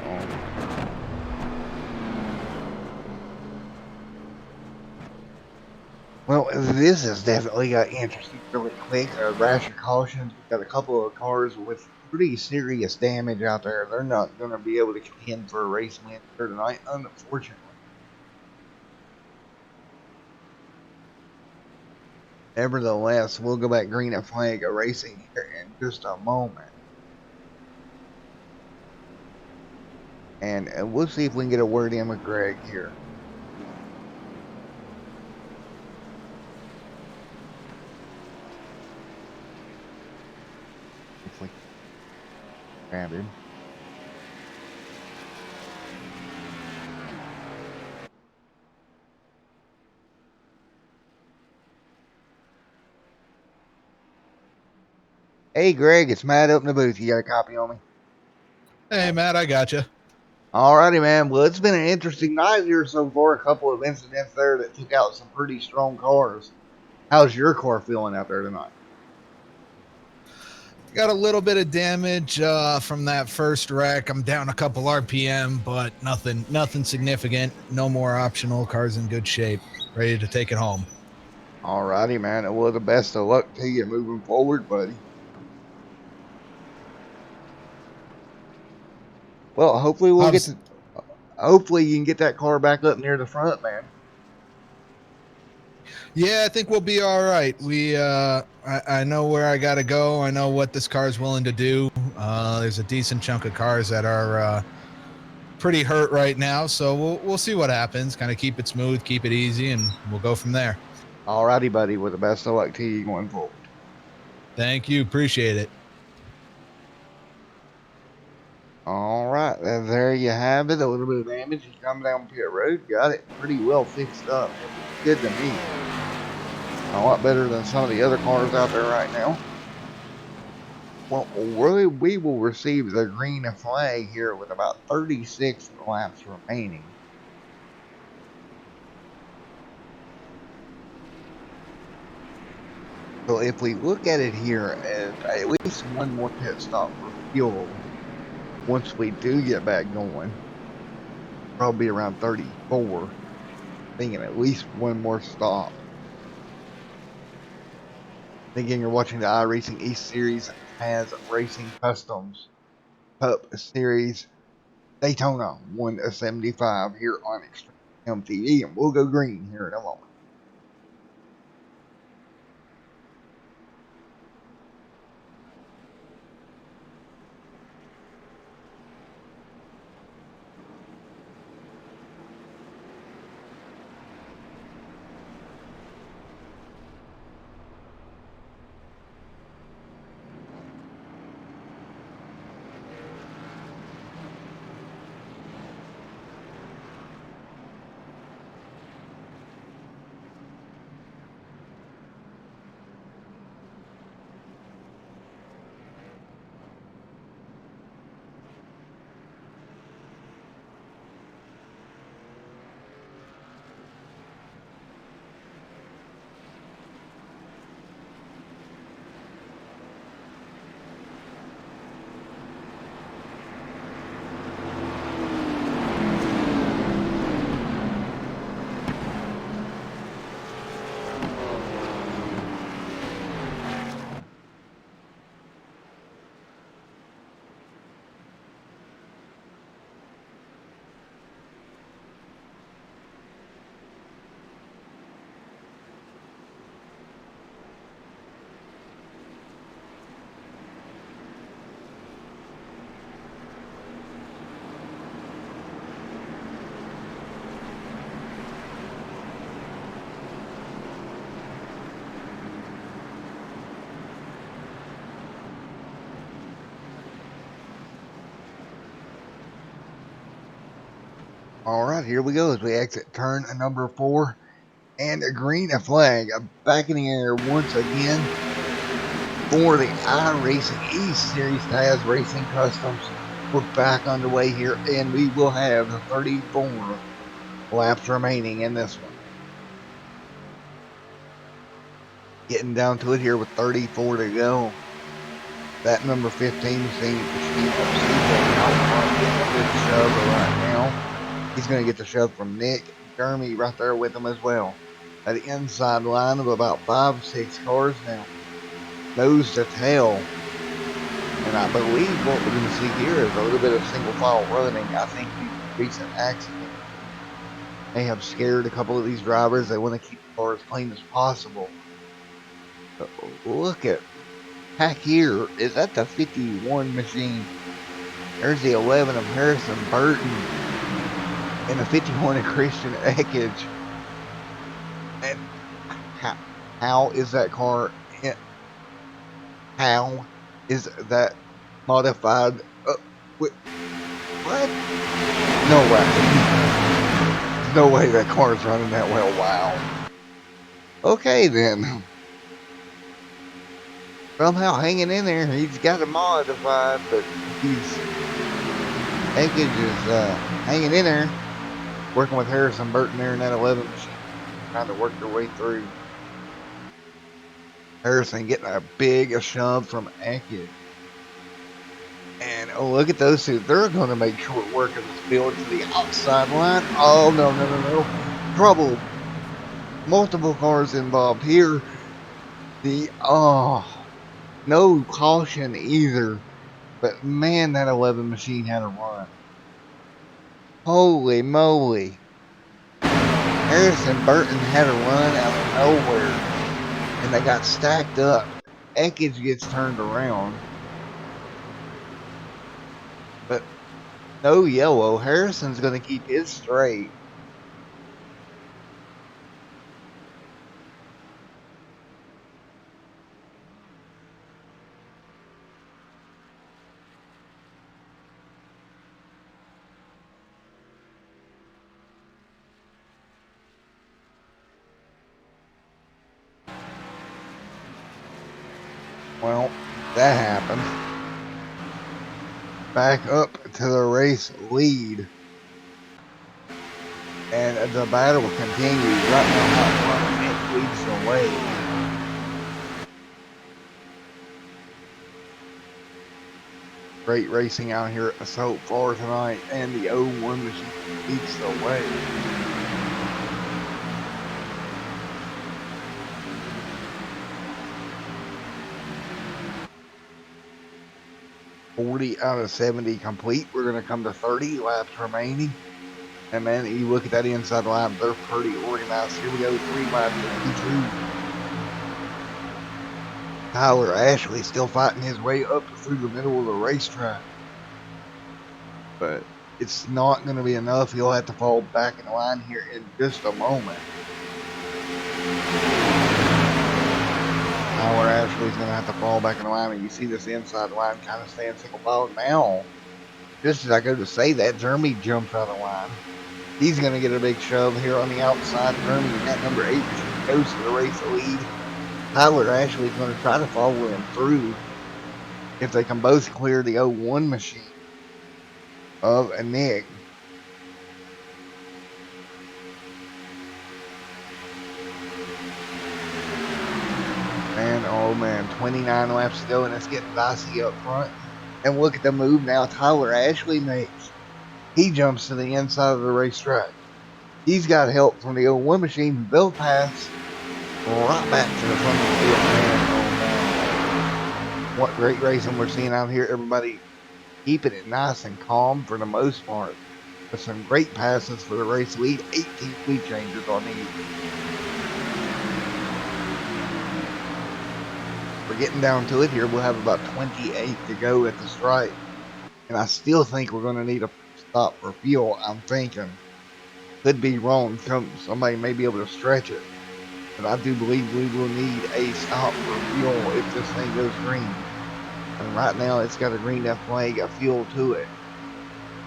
well, this has definitely got interesting really quick. Rash of cautions. We've got a couple of cars with pretty serious damage out there. They're not going to be able to contend for a race win here tonight, unfortunately. Nevertheless, we'll go back green and flag Iracing here in just a moment. And we'll see if we can get a word in with Greg here. If we grab him. Hey, Greg, it's Matt up in the booth. You got a copy on me? Hey, Matt, I got you. Alrighty, man. Well, it's been an interesting night here so far. A couple of incidents there that took out some pretty strong cars. How's your car feeling out there tonight? Got a little bit of damage from that first wreck. I'm down a couple RPM, but nothing significant. No more optional. Car's in good shape. Ready to take it home. Alrighty, man. Well, the best of luck to you moving forward, buddy. Well, hopefully we'll get to. Hopefully you can get that car back up near the front, man. Yeah, I think we'll be all right. I know where I got to go. I know what this car is willing to do. There's a decent chunk of cars that are pretty hurt right now, so we'll see what happens. Kind of keep it smooth, keep it easy, and we'll go from there. Alrighty, buddy. Well, the best of luck to you going forward. Thank you. Appreciate it. All right, there you have it. A little bit of damage. He come down pit road, got it pretty well fixed up. It looks good to me. A lot better than some of the other cars out there right now. Well, we will receive the green flag here with about 36 laps remaining. So if we look at it here at least one more pit stop for fuel, once we do get back going, probably around 34, thinking at least one more stop. Again, you're watching the Iracing East Series has Racing Customs Cup Series Daytona 175 here on Extreme MTV, and we'll go green here in a moment. All right, here we go as we exit turn number 4 and a green flag back in the air once again for the Iracing East Series Taz Racing Customs. We're back underway here, and we will have 34 laps remaining in this one. Getting down to it here with 34 to go. That number 15 machine of CJ out front getting a good shove right now. He's going to get the shove from Nick. Jeremy right there with him as well. At the inside line of about 5-6 cars now. Nose to tail. And I believe what we're going to see here is a little bit of single file running. I think the recent accident may have scared a couple of these drivers. They want to keep the car as clean as possible. But look at back here. Is that the 51 machine? There's the 11 of Harrison Burton and the 51 of Christian Ekage. And how is that car? How is that modified? What? No way. There's no way that car's running that well. Wow. Okay then. Somehow hanging in there. He's got it modified, but Ekage is hanging in there. Working with Harrison Burton there in that 11 machine. Trying to work their way through. Harrison getting a big shove from Ekage. And oh, look at those two. They're going to make short work of this field to the outside line. Oh, no. Trouble. Multiple cars involved here. No caution either. But man, that 11 machine had a run. Holy moly. Harrison Burton had a run out of nowhere. And they got stacked up. Ekage gets turned around. But no yellow. Harrison's going to keep his straight. Well, that happened. Back up to the race lead. And the battle continues. Right now, it leads the way. Great racing out here so far tonight. And the 01 machine leads the way. $40 out of 70 complete. We're going to come to 30 laps remaining. And man, you look at that inside line, they're pretty organized. Here we go, 3 laps of 2. Tyler Ashley still fighting his way up through the middle of the racetrack. But it's not going to be enough. He'll have to fall back in line here in just a moment. Tyler Ashley's going to have to fall back in line, and you see this inside line kind of staying single file now. Just as I go to say that, Jeremy jumps out of line. He's going to get a big shove here on the outside. Jeremy at number 8 goes to the race lead. Tyler Ashley's going to try to follow him through if they can both clear the 01 machine of Nick. And oh man, 29 laps to go, and it's getting dicey up front. And look at the move now Tyler Ashley makes. He jumps to the inside of the racetrack. He's got help from the 01 machine. They'll pass right back to the front of the field. Man, oh man. What great racing we're seeing out here. Everybody keeping it nice and calm for the most part. With some great passes for the race lead. 18 speed changes on these. We're getting down to it here. We'll have about 28 to go at the stripe. And I still think we're going to need a stop for fuel. I'm thinking. Could be wrong. Somebody may be able to stretch it. But I do believe we will need a stop for fuel if this thing goes green. And right now it's got a green flag, a fuel to it.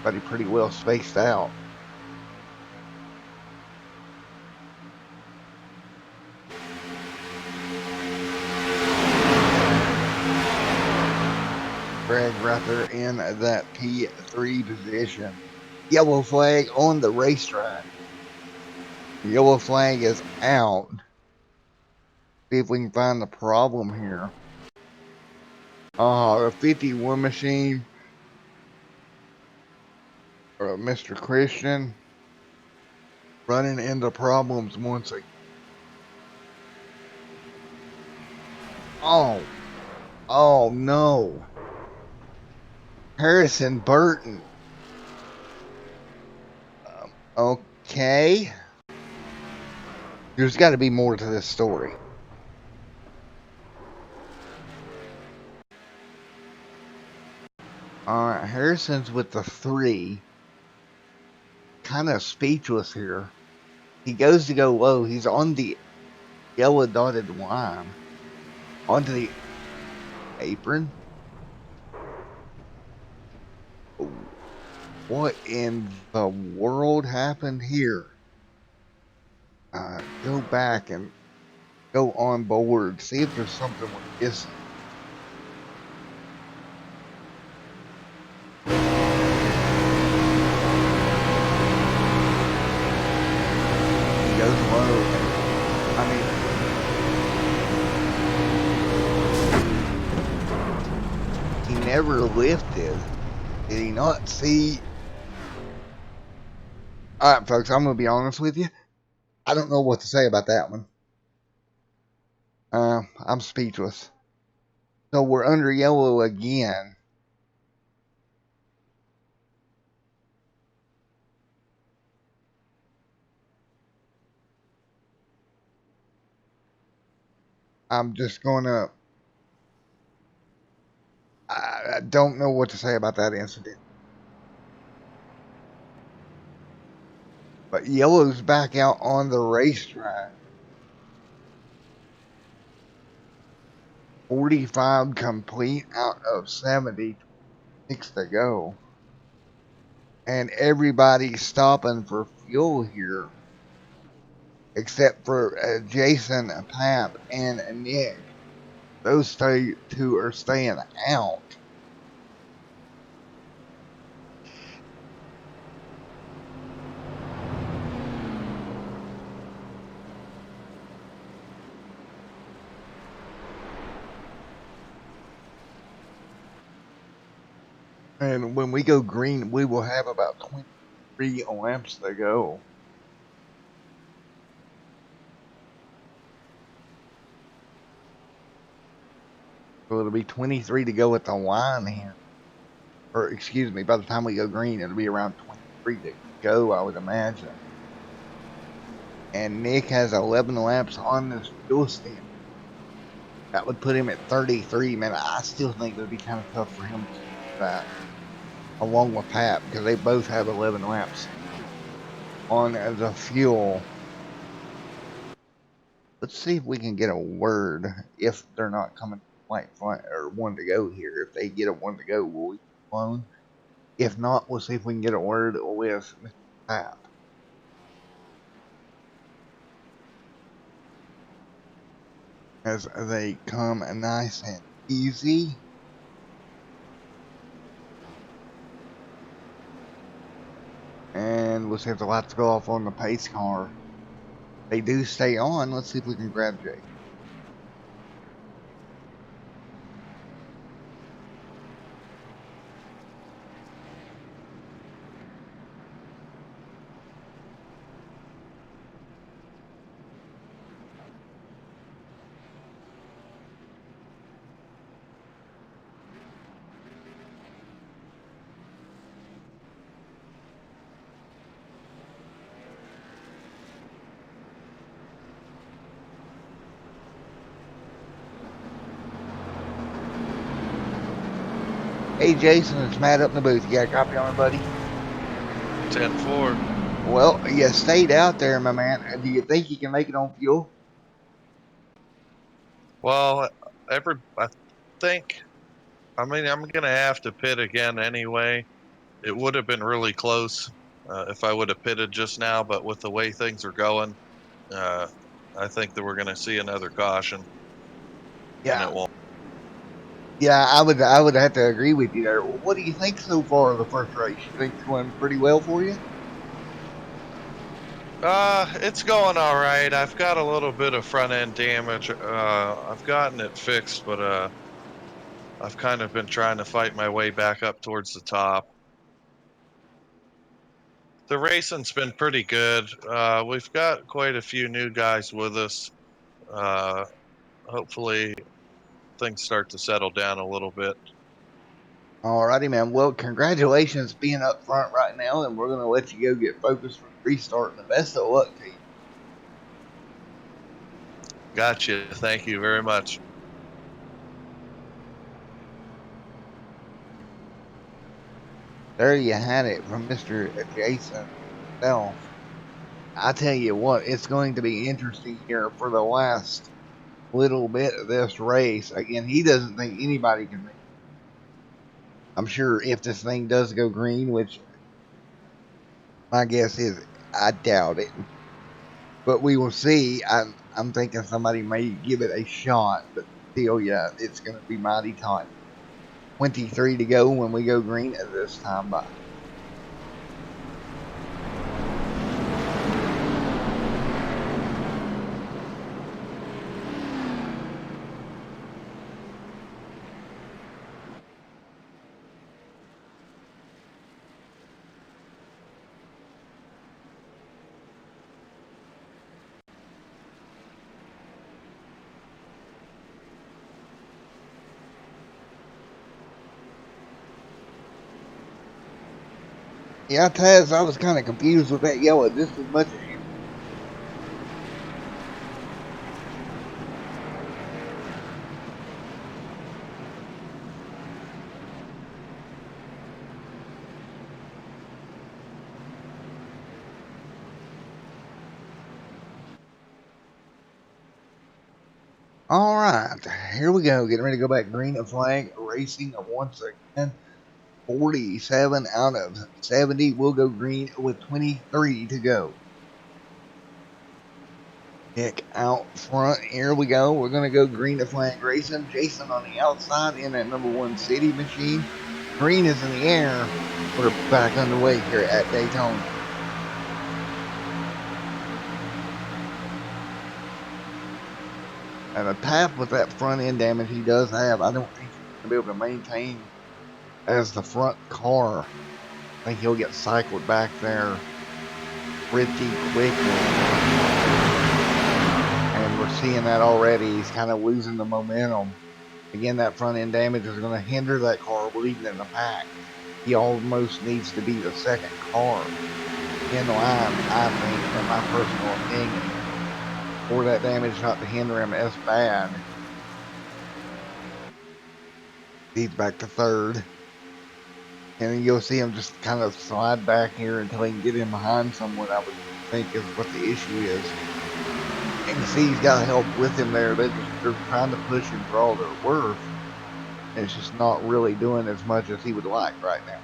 But pretty well spaced out. drag right there in that P3 position. Yellow flag on the racetrack. Yellow flag is out. See if we can find the problem here. A 51 machine. Mr. Christian running into problems once again. Oh, oh no. Harrison Burton. Okay. There's got to be more to this story. Alright, Harrison's with the 3. Kind of speechless here. He goes to go low. He's on the yellow dotted line. Onto the apron. What in the world happened here? Go back and go on board. See if there's something we're missing. He goes low. I mean, he never lifted. Did he not see? Alright, folks, I'm going to be honest with you. I don't know what to say about that one. I'm speechless. So we're under yellow again. I'm just gonna. I don't know what to say about that incident. But yellow's back out on the racetrack. 45 complete out of 70. 6 to go. And everybody's stopping for fuel here. Except for Jason, Pap, and Nick. Those two are staying out. And when we go green, we will have about 23 laps to go. So it'll be 23 to go at the line here. Or, excuse me, by the time we go green, it'll be around 23 to go, I would imagine. And Nick has 11 laps on this fuel stand. That would put him at 33. Man, I still think it would be kind of tough for him to do that. Along with Pat, because they both have 11 laps on the fuel. Let's see if we can get a word if they're not coming like or one to go here. If they get a one to go, will we clone? If not, we'll see if we can get a word with Mr. Pat. As they come nice and easy. And we'll see if the lights go off on the pace car. They do stay on. Let's see if we can grab Jake. Hey Jason, it's Matt up in the booth. You got a copy on it, buddy? 10-4. Well, you stayed out there, my man. Do you think you can make it on fuel? Well, I think, I'm going to have to pit again anyway. It would have been really close if I would have pitted just now, but with the way things are going, I think that we're going to see another caution. Yeah. And it won't. Yeah, I would have to agree with you there. What do you think so far of the first race? You think it's going pretty well for you? It's going all right. I've got a little bit of front end damage. I've gotten it fixed, but I've kind of been trying to fight my way back up towards the top. The racing's been pretty good. We've got quite a few new guys with us. Uh, Hopefully things start to settle down a little bit. Alrighty, man. Well, congratulations being up front right now, and we're gonna let you go get focused for the restart. And the best of luck to you. Gotcha. Thank you very much. There you had it from Mr. Jason himself. I tell you what, it's going to be interesting here for the last little bit of this race. Again, he doesn't think anybody can. I'm sure if this thing does go green, which my guess is I doubt it, but we will see. I'm thinking somebody may give it a shot, but still, yeah, it's going to be mighty tight. 23 to go when we go green at this time by. Yeah, Taz, I was kind of confused with that yellow just as much as you. All right, here we go. Getting ready to go back green and flag racing once again. 47 out of 70 will go green with 23 to go. Nick out front. Here we go. We're going to go green to flag racing. Jason on the outside in that number one city machine. Green is in the air. We're back underway here at Daytona. And a tap with that front end damage he does have, I don't think he's going to be able to maintain as the front car. I think he'll get cycled back there pretty quickly. And we're seeing that already. He's kind of losing the momentum. Again, that front end damage is going to hinder that car leading in the pack. He almost needs to be the second car in line, I think, in my personal opinion, for that damage not to hinder him as bad. He's back to third. And you'll see him just kind of slide back here until he can get in behind someone, I would think is what the issue is. And you see he's got help with him there. They're trying to push him for all they're worth. And it's just not really doing as much as he would like right now.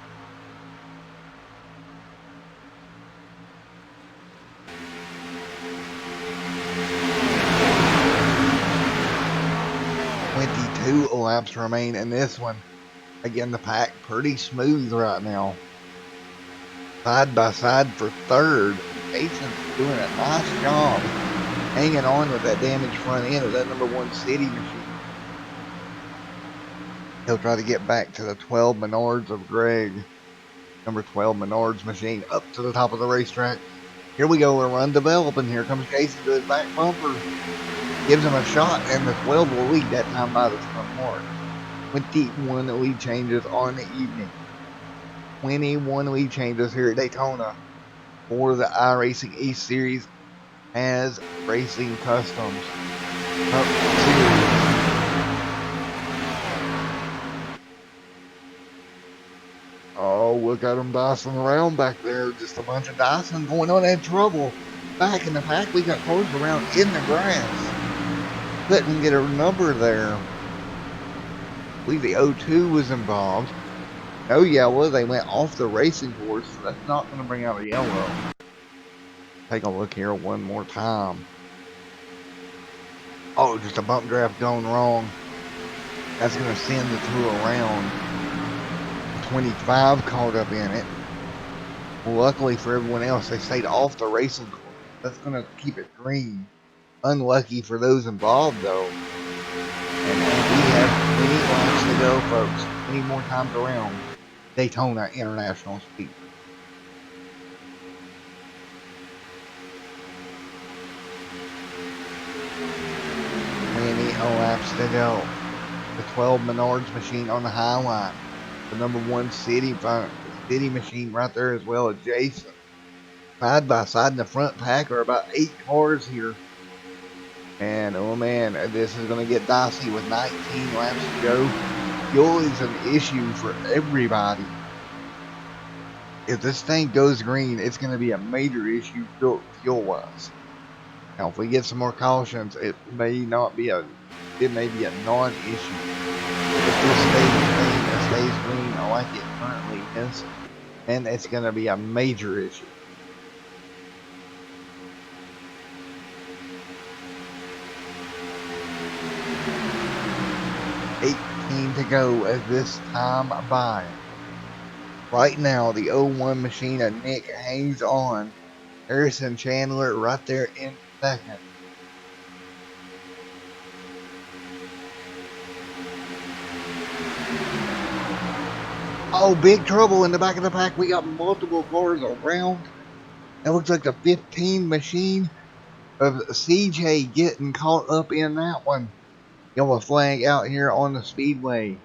Two laps remain in this one. Again, the pack pretty smooth right now. Side by side for third. Jason's doing a nice job hanging on with that damaged front end of that number one city machine. He'll try to get back to the 12 Menards of Greg. Number 12 Menards machine up to the top of the racetrack. Here we go. We're undeveloping. Here comes Jason to his back bumper. Gives him a shot, and the 12 will lead that time by the front mark. 21 lead changes on the evening. 21 lead changes here at Daytona for the Iracing East Series as Racing Customs Cup Series. Oh, look at them dicing around back there. Just a bunch of dicing going on in trouble. Back in the pack, we got cars around in the grass. Couldn't get a number there. I believe the O2 was involved. No yellow. They went off the racing course, so that's not going to bring out a yellow. Take a look here one more time. Oh, just a bump draft going wrong. That's going to send the two around. 25 caught up in it. Well, luckily for everyone else, they stayed off the racing course. That's going to keep it green. Unlucky for those involved, though. And we have many laps to go, folks. Many more times around Daytona International Speedway. Many laps to go. The 12 Menards machine on the high line. The number one city machine right there as well, adjacent. Side by side in the front pack are about 8 cars here. And oh man, this is going to get dicey with 19 laps to go. Fuel is an issue for everybody. If this thing goes green, it's going to be a major issue fuel wise. Now, if we get some more cautions, it may be a non-issue. If this stays green like it currently is, then it's going to be a major issue. To go as this time by. Right now, the 01 machine of Nick hangs on. Harrison Chandler right there in second. Oh, big trouble in the back of the pack. We got multiple cars around. It looks like the 15 machine of CJ getting caught up in that one. Yellow flag out here on the speedway.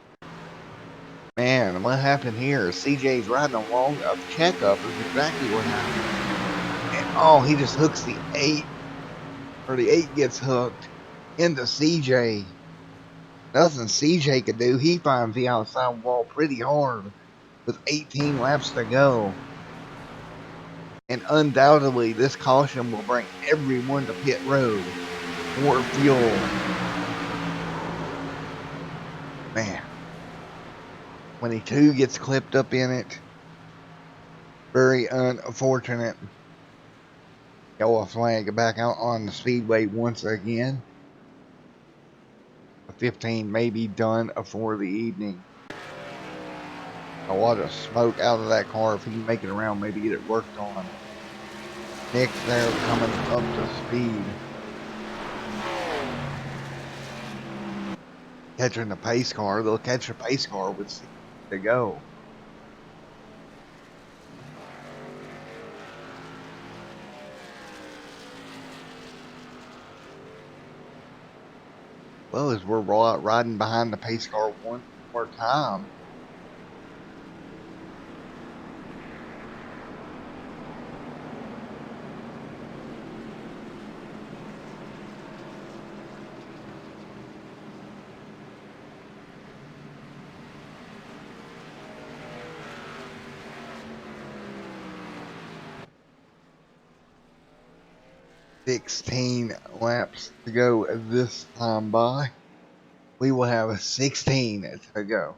Man, what happened here? CJ's riding along a checkup is exactly what happened. And oh, he just hooks the 8. Or the 8 gets hooked into CJ. Nothing CJ could do. He finds the outside wall pretty hard with 18 laps to go. And undoubtedly, this caution will bring everyone to pit road. More fuel. Man. 22 gets clipped up in it. Very unfortunate. Yellow flag back out on the speedway once again. 15 may be done for the evening. A lot of smoke out of that car. If he can make it around, maybe get it worked on. Nick there coming up to speed. Catching the pace car. They'll catch the pace car with 6 to go. Well, as we're riding behind the pace car one more time. "16 laps to go this time by. We will have 16 to go."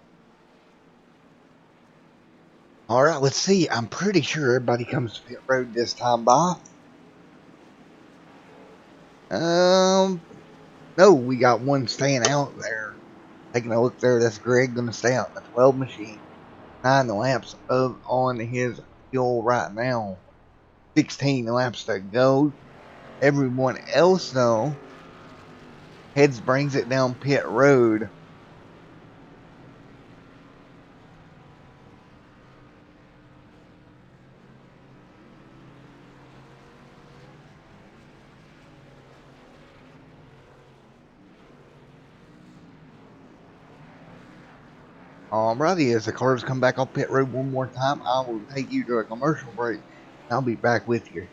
All right, let's see. I'm pretty sure everybody comes to pit road this time by. No, we got one staying out there. Taking a look there, that's Greg going to stay out in the 12 machine. 9 laps on his fuel right now. 16 laps to go. Everyone else, though, brings it down pit road. Alrighty, as the cars come back off pit road one more time, I will take you to a commercial break. I'll be back with you.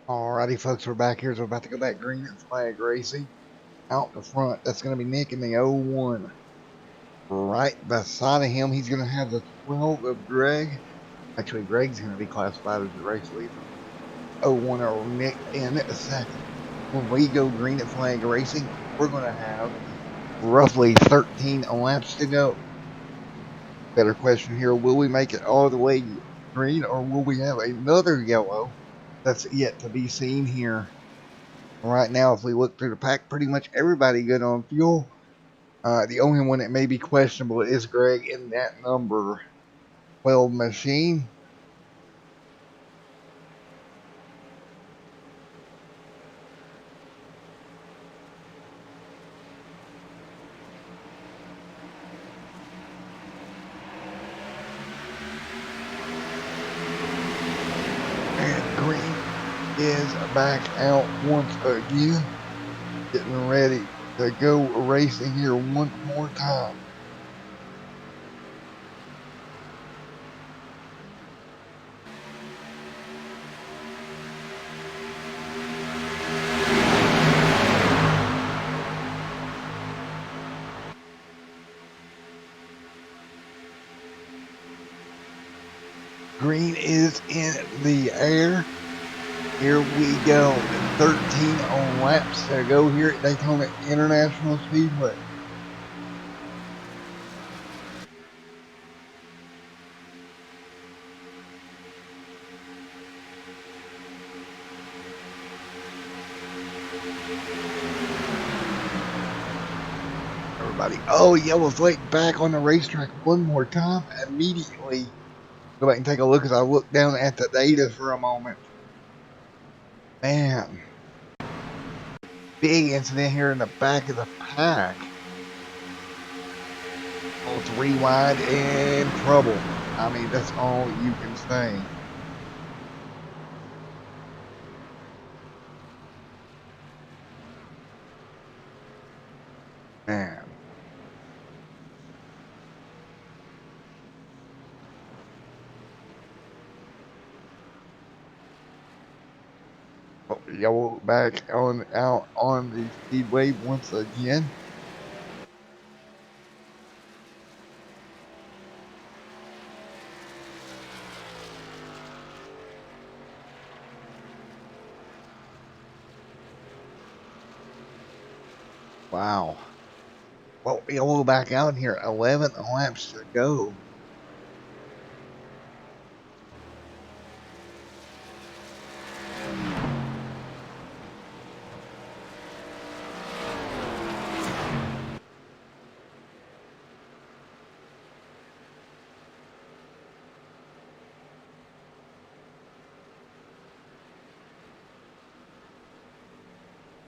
Alrighty, folks, we're back here. So we're about to go back green at flag racing. Out the front, that's going to be Nick in the 01. Right beside of him, he's going to have the 12 of Greg. Actually, Greg's going to be classified as the race leader. 01 or Nick in second. When we go green at flag racing, we're going to have roughly 13 laps to go. Better question here, will we make it all the way green or will we have another yellow? That's yet to be seen here. Right now, if we look through the pack, pretty much everybody good on fuel. The only one that may be questionable is Greg in that number 12 machine. And green is back out once again, getting ready to go racing here one more time. Green is in the air. Here we go. 13 laps to go here at Daytona International Speedway. Everybody, oh, yellow flag back on the racetrack one more time. Immediately go back and take a look as I look down at the data for a moment. Man, big incident here in the back of the pack. Oh, it's rewind and trouble. I mean, that's all you can say. Man. Oh, yellow back on out on the speedway once again. Wow. Well, yellow back out here. 11 laps to go.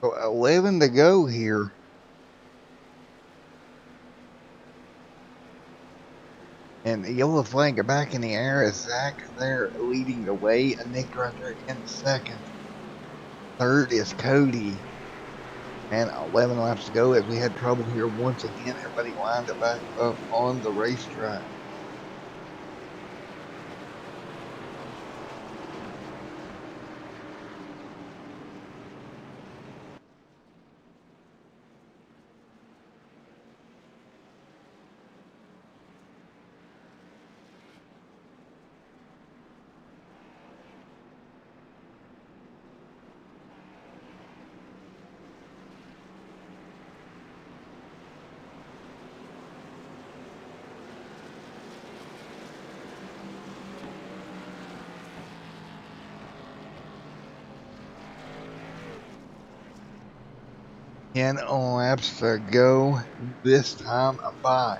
So 11 to go here. And the yellow flag back in the air is Zach there leading the way. And Nick right there in second. Third is Cody. And 11 laps to go as we had trouble here once again. Everybody lined it back up on the racetrack. Ten laps to go this time by.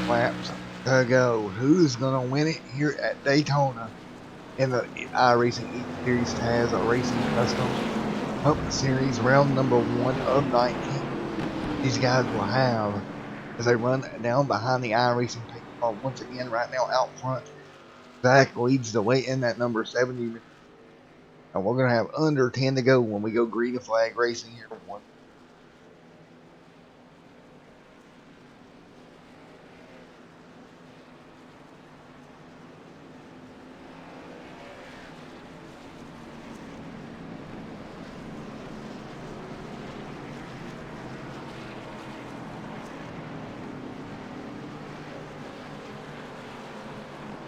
Laps to go. Who's going to win it here at Daytona? In the Iracing E Series has a Racing Custom Cup Series round number 1 of 19. These guys will have as they run down behind the Iracing paint car once again right now out front. Zach leads the way in that number 70. And we're going to have under 10 to go when we go green flag racing here.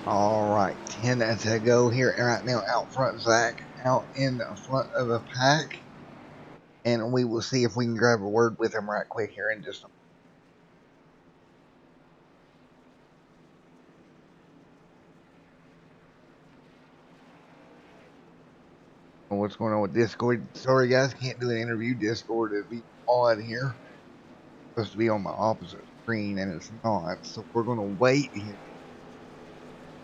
All right, 10 to go here right now. Out front, Zach out in the front of the pack. And we will see if we can grab a word with him right quick here in just a moment. What's going on with Discord? Sorry, guys, can't do an interview. Discord is be odd here. Supposed to be on my opposite screen, and it's not. So we're going to wait here.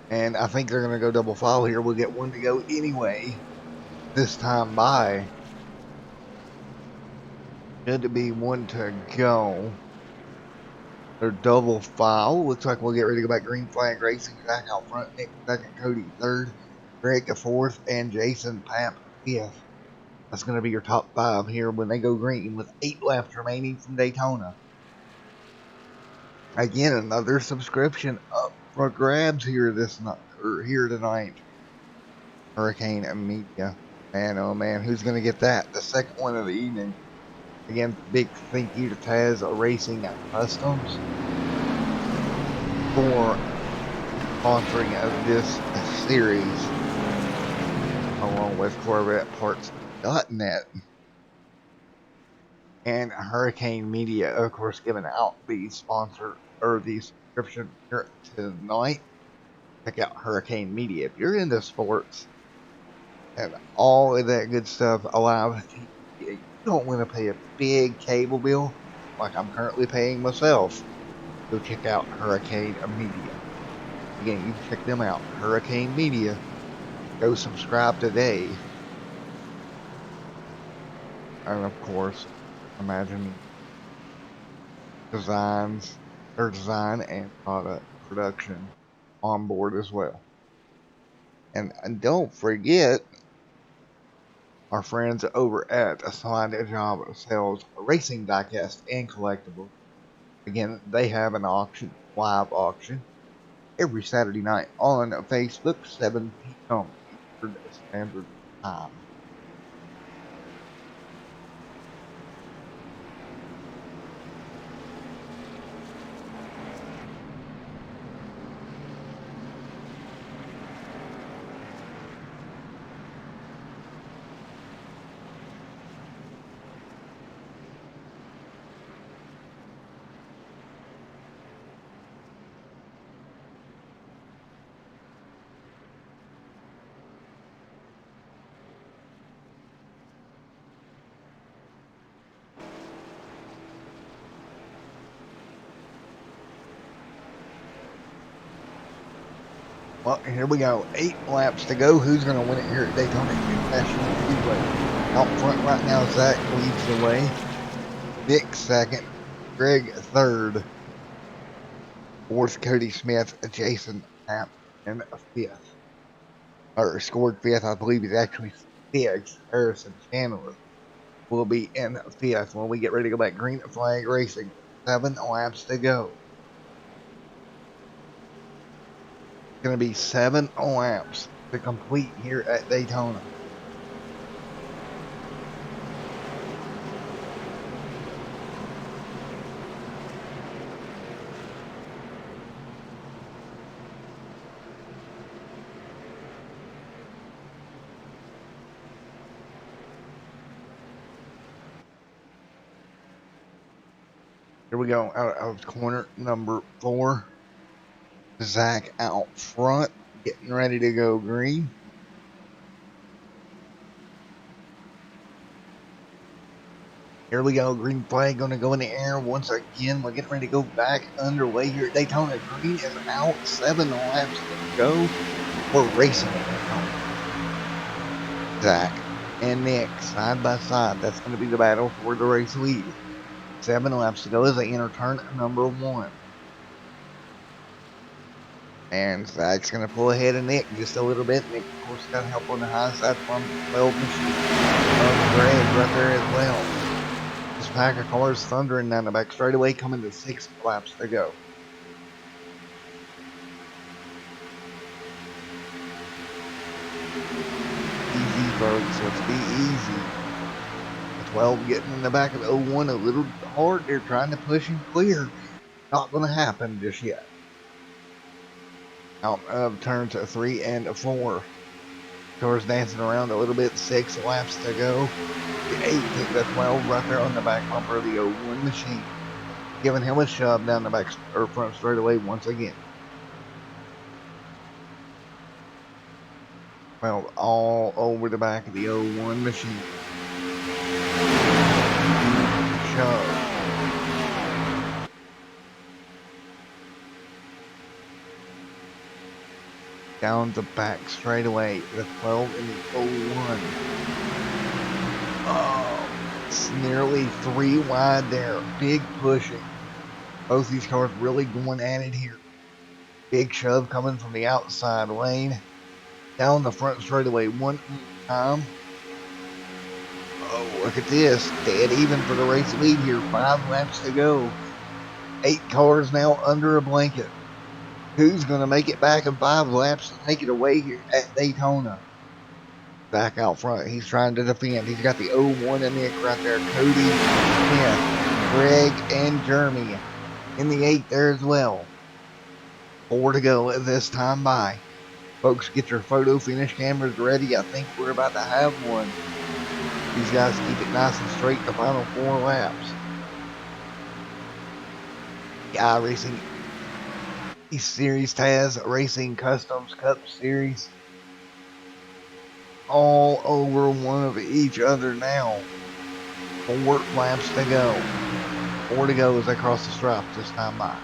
And I think they're going to go double file here. We'll get one to go anyway. This time by. Should to be one to go. They're double file. Looks like we'll get ready to go back green flag racing. Zach out front, Nick second, Cody third, Greg fourth, and Jason Pap fifth. That's going to be your top five here when they go green with 8 laps remaining from Daytona. Again, another subscription up for grabs here here tonight. Hurricane Media. Man, oh man, who's going to get that? The second one of the evening. Again, big thank you to Taz Racing Customs for sponsoring of this series, along with CorvetteParts.net and Hurricane Media, of course, giving out the sponsor or the subscription here tonight. Check out Hurricane Media if you're into sports and all of that good stuff. Alive TV. You don't want to pay a big cable bill like I'm currently paying myself. Go check out Hurricane Media. Again, you can check them out. Hurricane Media. Go subscribe today. And of course, imagine design and product production on board as well. And don't forget our friends over at Assigned Job Sales Racing Diecast and Collectibles. Again, they have an auction, live auction, every Saturday night on Facebook, 7 p.m. Eastern Standard Time. Well, here we go. 8 laps to go. Who's going to win it here at Daytona International Speedway? Out front right now, Zach leads the way. Nick second. Greg third. Fourth, Cody Smith. Jason Knapp in fifth. Or scored fifth. I believe he's actually sixth. Harrison Chandler will be in fifth when we get ready to go back green flag racing. 7 laps to go. Going to be 7 laps to complete here at Daytona. Here we go out of corner number 4. Zach out front, getting ready to go green. Here we go, green flag going to go in the air once again. We're getting ready to go back underway here at Daytona. Green is out, 7 laps to go. We're racing at Daytona. Zach and Nick side by side. That's going to be the battle for the race lead. 7 laps to go as they enter turn number 1. And Zach's going to pull ahead of Nick just a little bit. Nick, of course, got help on the high side from the 12 machine of Greg right there as well. This pack of cars thundering down the back straightaway, coming to 6 laps to go. Easy, folks. Let's be easy. The 12 getting in the back of the 01 a little hard. They're trying to push him clear. Not going to happen just yet. Out of turns 3 and 4. Cars dancing around a little bit. 6 laps to go. The 8 hit the 12 right there on the back bumper of the 01 machine, giving him a shove down the back or front straightaway once again. Well, all over the back of the 01 machine. Shove. Down the back straightaway. The 12 and the 01. Oh, it's nearly 3 wide there. Big pushing. Both these cars really going at it here. Big shove coming from the outside lane. Down the front straightaway one time. Oh, look at this. Dead even for the race lead here. 5 laps to go. 8 cars now under a blanket. Who's going to make it back in 5 laps to take it away here at Daytona? Back out front. He's trying to defend. He's got the 01 and Nick right there. Cody, Smith, Greg, and Jeremy in the 8 there as well. 4 to go at this time by. Folks, get your photo finish cameras ready. I think we're about to have one. These guys keep it nice and straight the final 4 laps. The Iracing East Series Taz Racing Customs Cup Series. All over one of each other now. 4 laps to go. 4 to go as they cross the stripe this time by.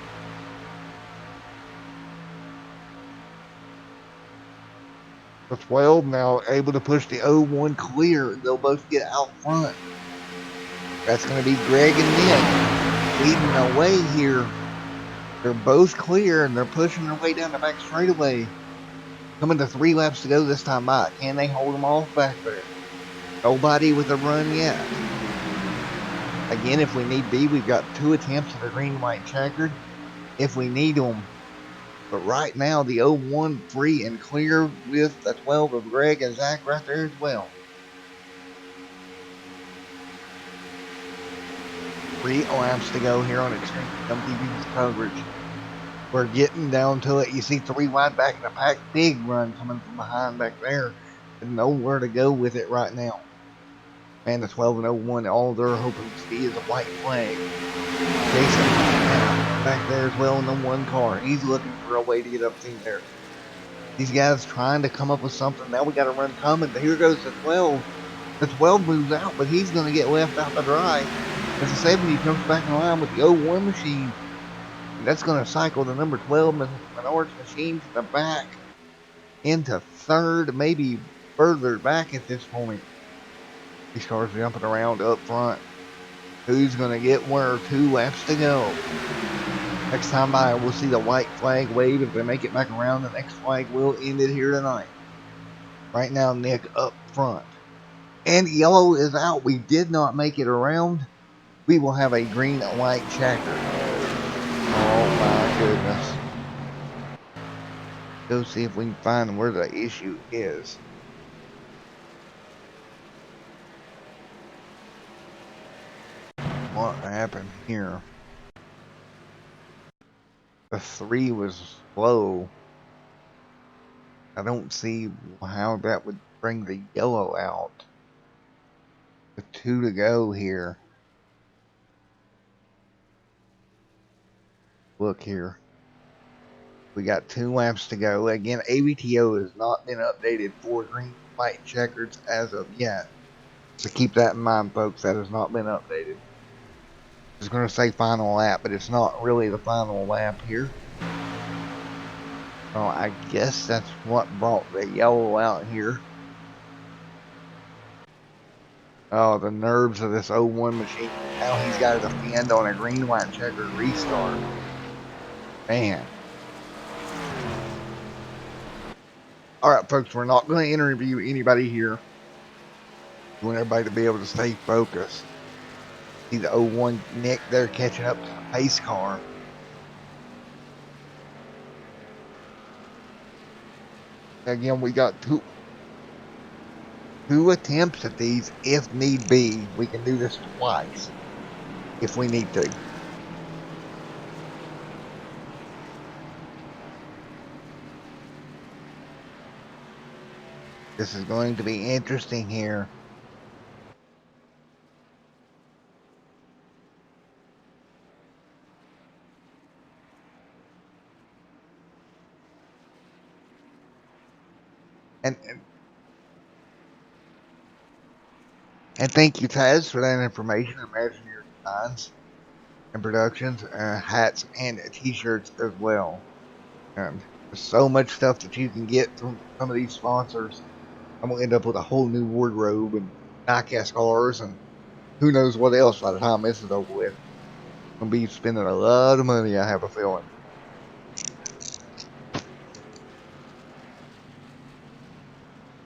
The 12 now able to push the 01 clear. They'll both get out front. That's going to be Greg and Nick leading the way here. They're both clear and they're pushing their way down the back straightaway. Coming to 3 laps to go this time by. Can they hold them off back there? Nobody with a run yet. Again, if we need be, we've got 2 attempts at a green-white checkered if we need them. But right now, the 01 free and clear with the 12 of Greg and Zach right there as well. 3 laps to go here on Extreme MTV's coverage. We're getting down to it. You see 3 wide back in the pack. Big run coming from behind back there. And nowhere to go with it right now. And the 12 and 01, all they're hoping to see is a white flag. Jason back there as well in the 1 car. He's looking for a way to get up in there. These guys trying to come up with something. Now we got a run coming. Here goes the 12. The 12 moves out, but he's going to get left out to dry. As the 70 comes back in line with the 01 machine. And that's going to cycle the number 12 Menards machine to the back into 3rd, maybe further back at this point. These cars jumping around up front. Who's going to get where? 2 laps to go. Next time by, we'll see the white flag wave. If they make it back around, the next flag will end it here tonight. Right now, Nick up front. And yellow is out. We did not make it around. We will have a green and white checker. Oh my goodness. Go see if we can find where the issue is. What happened here? The 3 was slow. I don't see how that would bring the yellow out. The 2 to go here. Look here. We got 2 laps to go. Again, ABTO has not been updated for green white checkers as of yet. So keep that in mind, folks. That has not been updated. It's going to say final lap, but it's not really the final lap here. Well, I guess that's what brought the yellow out here. Oh, the nerves of this 01 machine. Now he's got to defend on a green-white checker restart. Man. All right, folks, we're not going to interview anybody here. We want everybody to be able to stay focused. See the '01 Nick there catching up to the pace car. Again, we got two attempts at these if need be. We can do this twice if we need to. This is going to be interesting here. And thank you, Taz, for that information. Imagine your designs and productions, hats and t-shirts as well. There's so much stuff that you can get from some of these sponsors. I'm gonna end up with a whole new wardrobe and diecast cars and who knows what else by the time this is over with. I'm gonna be spending a lot of money, I have a feeling.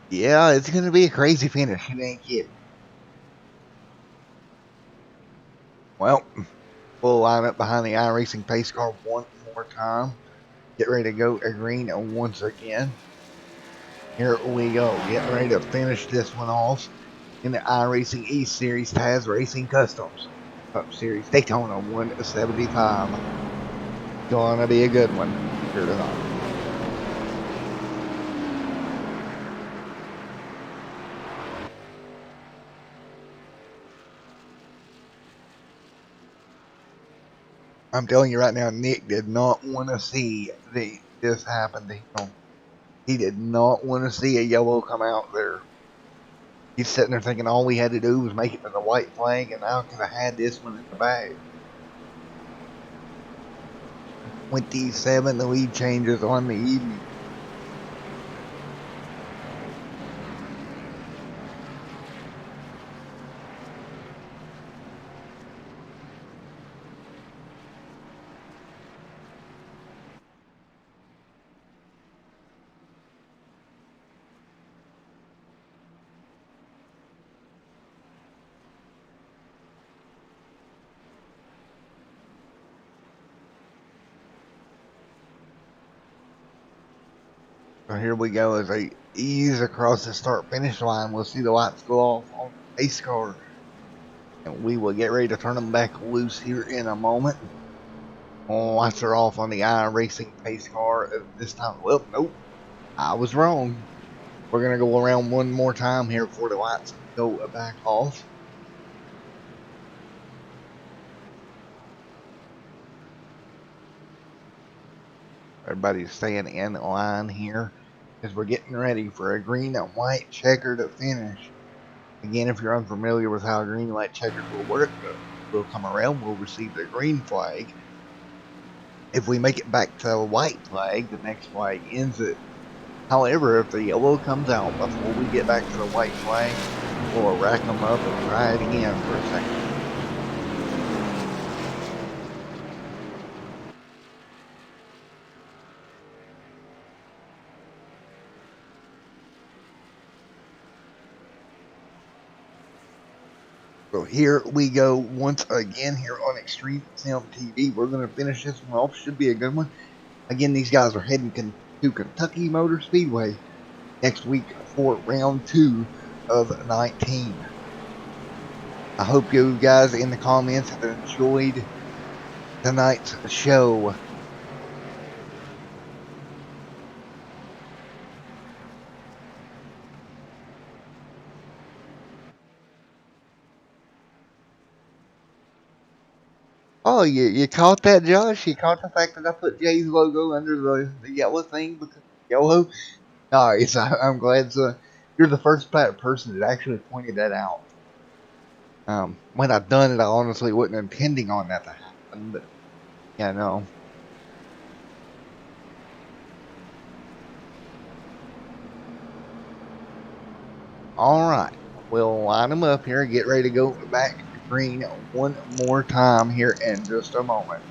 Yeah, it's gonna be a crazy finish. It ain't kidding. Well, we'll line up behind the iRacing pace car one more time. Get ready to go green once again. Here we go. Getting ready to finish this one off in the iRacing East Series Taz Racing Customs Cup Series Daytona 175. Gonna be a good one here tonight. I'm telling you right now, Nick did not want to see this happen to him. He did not want to see a yellow come out there. He's sitting there thinking all we had to do was make it to the white flag, and I could have had this one in the bag. 27 lead changes on the evening. So here we go as they ease across the start finish line. We'll see the lights go off on the pace car. And we will get ready to turn them back loose here in a moment. Lights are off on the iRacing pace car this time. Well, nope. I was wrong. We're going to go around one more time here before the lights go back off. Everybody's staying in line here as we're getting ready for a green and white checkered finish. Again, if you're unfamiliar with how green and white checkers will work, we'll come around, we'll receive the green flag. If we make it back to the white flag, the next flag ends it. However, if the yellow comes out before we get back to the white flag, we'll rack them up and try it again for a second. So here we go once again here on Extreme Sim TV. We're going to finish this one off. Should be a good one. Again, these guys are heading to Kentucky Motor Speedway next week for round 2 of 19. I hope you guys in the comments have enjoyed tonight's show. Oh, you caught that, Josh? You caught the fact that I put Jay's logo under the yellow thing because yellow? Nice. I'm glad. You're the first person that actually pointed that out. When I done it, I honestly wasn't intending on that to happen, but yeah, no. All right, we'll line them up here. Get ready to go back green one more time here in just a moment.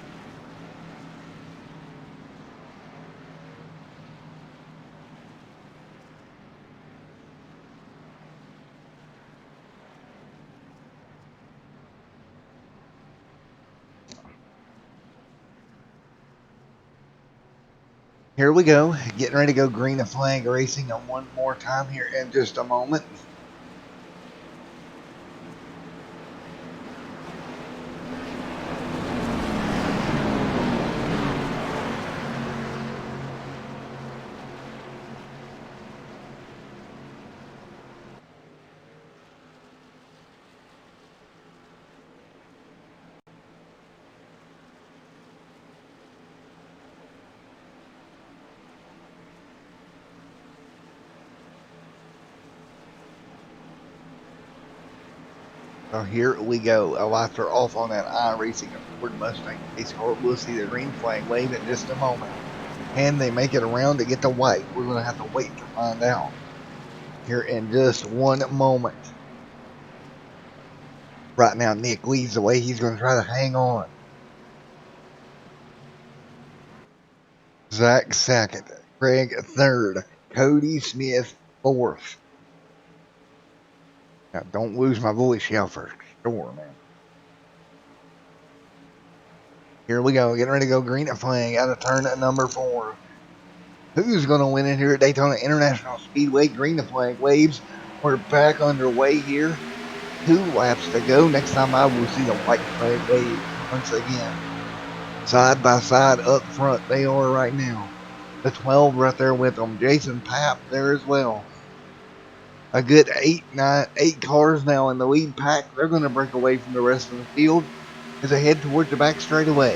Here we go. Getting ready to go green a flag racing on one more time here in just a moment. So here we go. Lights are off on that Iracing Ford Mustang race car. We'll see the green flag wave in just a moment. Can they make it around to get the white? We're going to have to wait to find out here in just one moment. Right now, Nick leads the way. He's going to try to hang on. Zach second. Craig third. Cody Smith fourth. Now, don't lose my voice here for sure, man. Here we go. Getting ready to go green flag out of turn number 4. Who's going to win it here at Daytona International Speedway? Green flag waves. We're back underway here. 2 laps to go. Next time I will see the white flag wave once again. Side by side up front, they are right now. The 12 right there with them. Jason Papp there as well. A good 8 cars now in the lead pack. They're going to break away from the rest of the field as they head towards the back straightaway.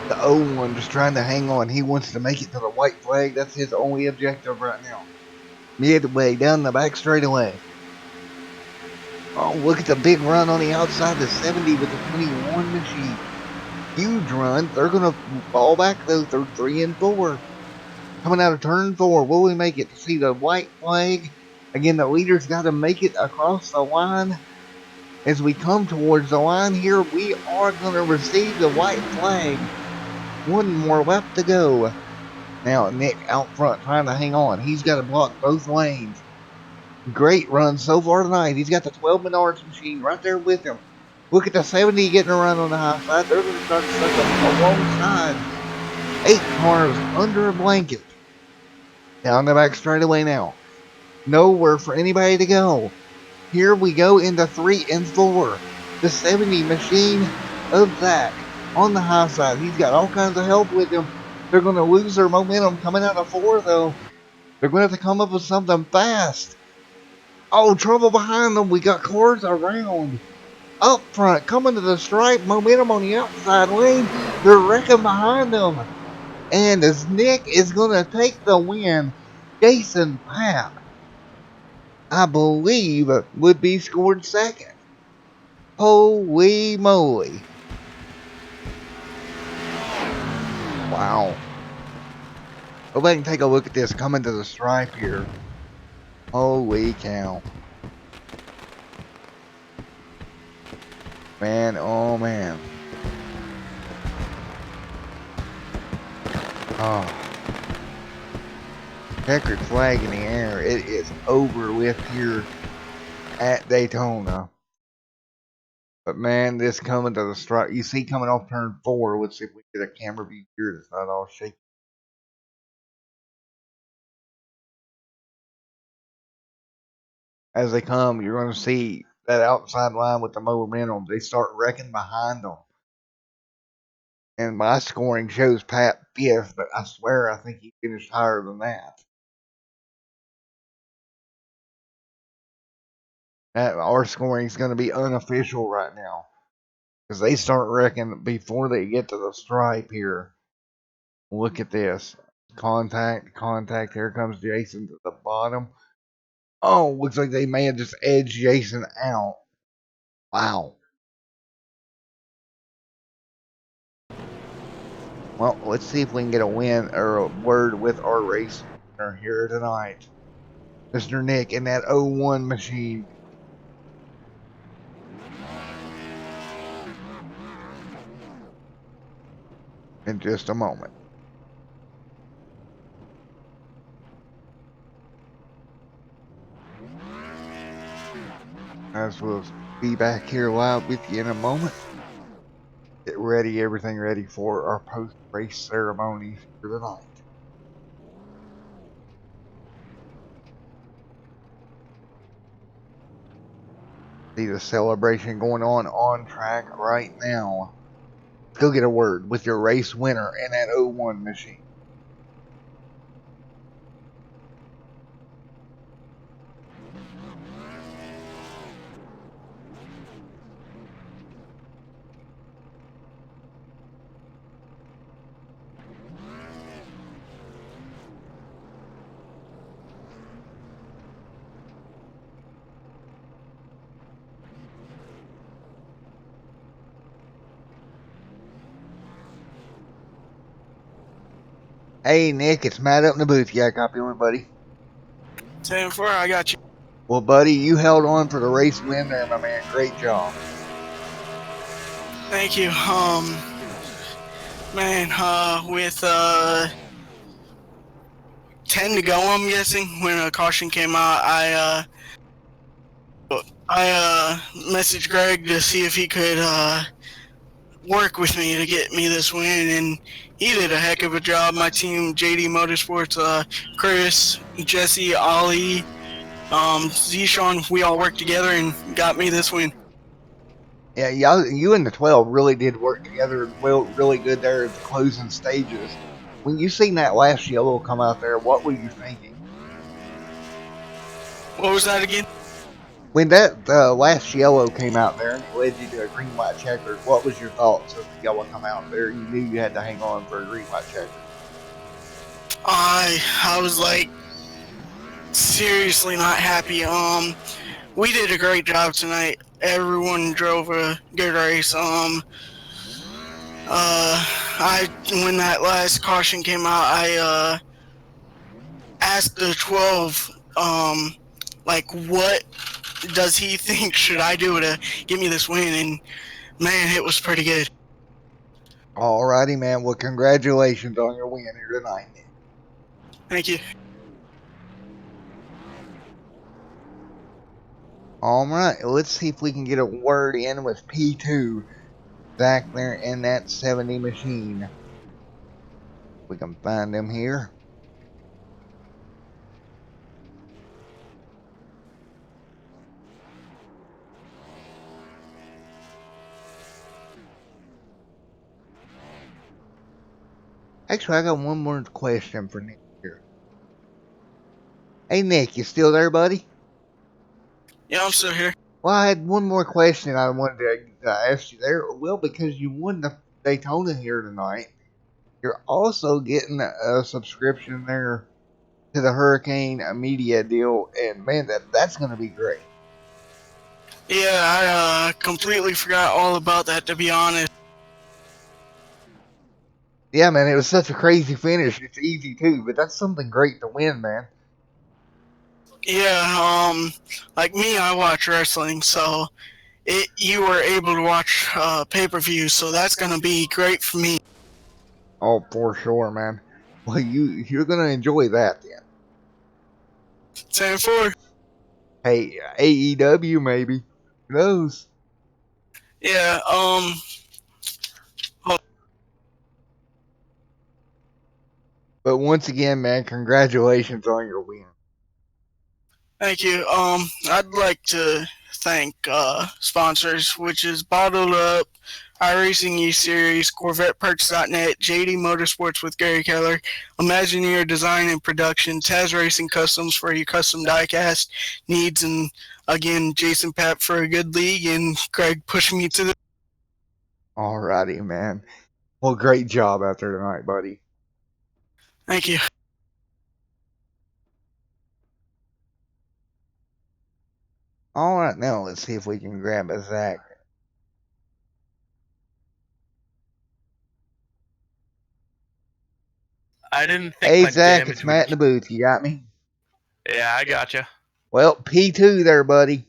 The 0-1 just trying to hang on. He wants to make it to the white flag. That's his only objective right now. Midway down the back straightaway. Oh, look at the big run on the outside. The 70 with the 21 machine. Huge run. They're going to fall back though through 3 and 4. Coming out of turn 4. Will we make it to see the white flag? Again, the leader's got to make it across the line. As we come towards the line here, we are going to receive the white flag. One more lap to go. Now Nick out front trying to hang on. He's got to block both lanes. Great run so far tonight. He's got the 12 Menards machine right there with him. Look at the 70 getting a run on the high side. They're going to start to suck up alongside. 8 cars under a blanket. Down the back straightaway now. Nowhere for anybody to go. Here we go into 3 and 4. The 70 machine of Zach on the high side. He's got all kinds of help with him. They're going to lose their momentum coming out of 4 though. They're going to have to come up with something fast. Oh, trouble behind them. We got cars around. Up front, coming to the stripe. Momentum on the outside lane. They're wrecking behind them. And as Nick is going to take the win, Jason Papp, I believe, would be scored second. Holy moly. Wow. Go back and take a look at this coming to the stripe here. Holy cow. Man, oh man. Oh. Checkered flag in the air. It is over with here at Daytona. But man, this coming to the stripe. You see coming off turn 4. Let's see if we get a camera view here that's not all shaky. As they come, you're going to see that outside line with the momentum. They start wrecking behind them. And my scoring shows Pat 5th, but I swear I think he finished higher than that. Our scoring is going to be unofficial right now. Because they start wrecking before they get to the stripe here. Look at this. Contact. Here comes Jason to the bottom. Oh, looks like they may have just edged Jason out. Wow. Well, let's see if we can get a win or a word with our race winner here tonight. Mr. Nick in that 01 machine. In just a moment. As we'll be back here live with you in a moment. get ready, everything ready for our post-race ceremonies for the night. See the celebration going on track right now. Let's go get a word with your race winner and that 01 machine. Hey Nick, it's Matt up in the booth. You got a copy on it, buddy? 10-4, I got you. Well, buddy, you held on for the race win there, my man. Great job. Thank you. With 10 to go, I'm guessing, when a caution came out, I messaged Greg to see if he could work with me to get me this win, and he did a heck of a job. My team, JD Motorsports, Chris, Jesse, Ollie, Zishan, we all worked together and got me this win. Yeah, you and the 12 really did work together really good there at the closing stages. When you seen that last yellow come out there, what were you thinking? What was that again? When that last yellow came out there and it led you to a green, white, checkered, what was your thoughts as the yellow come out there? You knew you had to hang on for a green, white, checkered. I was like seriously not happy. We did a great job tonight. Everyone drove a good race. When that last caution came out, I asked the 12, like, what does he think should I do to get me this win? And man, it was pretty good. Alrighty, man. Well, congratulations on your win here tonight, Nick. Thank you. Alright, let's see if we can get a word in with P2 back there in that 70 machine. We can find him here. Actually, I got one more question for Nick here. Hey, Nick, you still there, buddy? Yeah, I'm still here. Well, I had one more question I wanted to ask you there. Well, because you won the Daytona here tonight, you're also getting a subscription there to the Hurricane Media deal, and man, that's going to be great. Yeah, I completely forgot all about that, to be honest. Yeah, man, it was such a crazy finish. It's easy too, but that's something great to win, man. Yeah, like me, I watch wrestling, so you were able to watch pay-per-view, so that's gonna be great for me. Oh, for sure, man. Well, you're gonna enjoy that then. 10-4. Hey, AEW maybe. Who knows? Yeah, But once again, man, congratulations on your win. thank you. I'd like to thank sponsors, which is Bottled Up, Iracing E-Series, CorvettePerks.net, JD Motorsports with Gary Keller, Imagineer Design and Production, Taz Racing Customs for your custom diecast needs, and again, Jason Papp for a good league, and Greg pushing me to the... Alrighty, man. Well, great job out there tonight, buddy. Thank you. Alright, now let's see if we can grab a Zach. I didn't think Hey, my Zach, damage it's Matt in the booth. You got me? Yeah, I gotcha. Well, P2 there, buddy.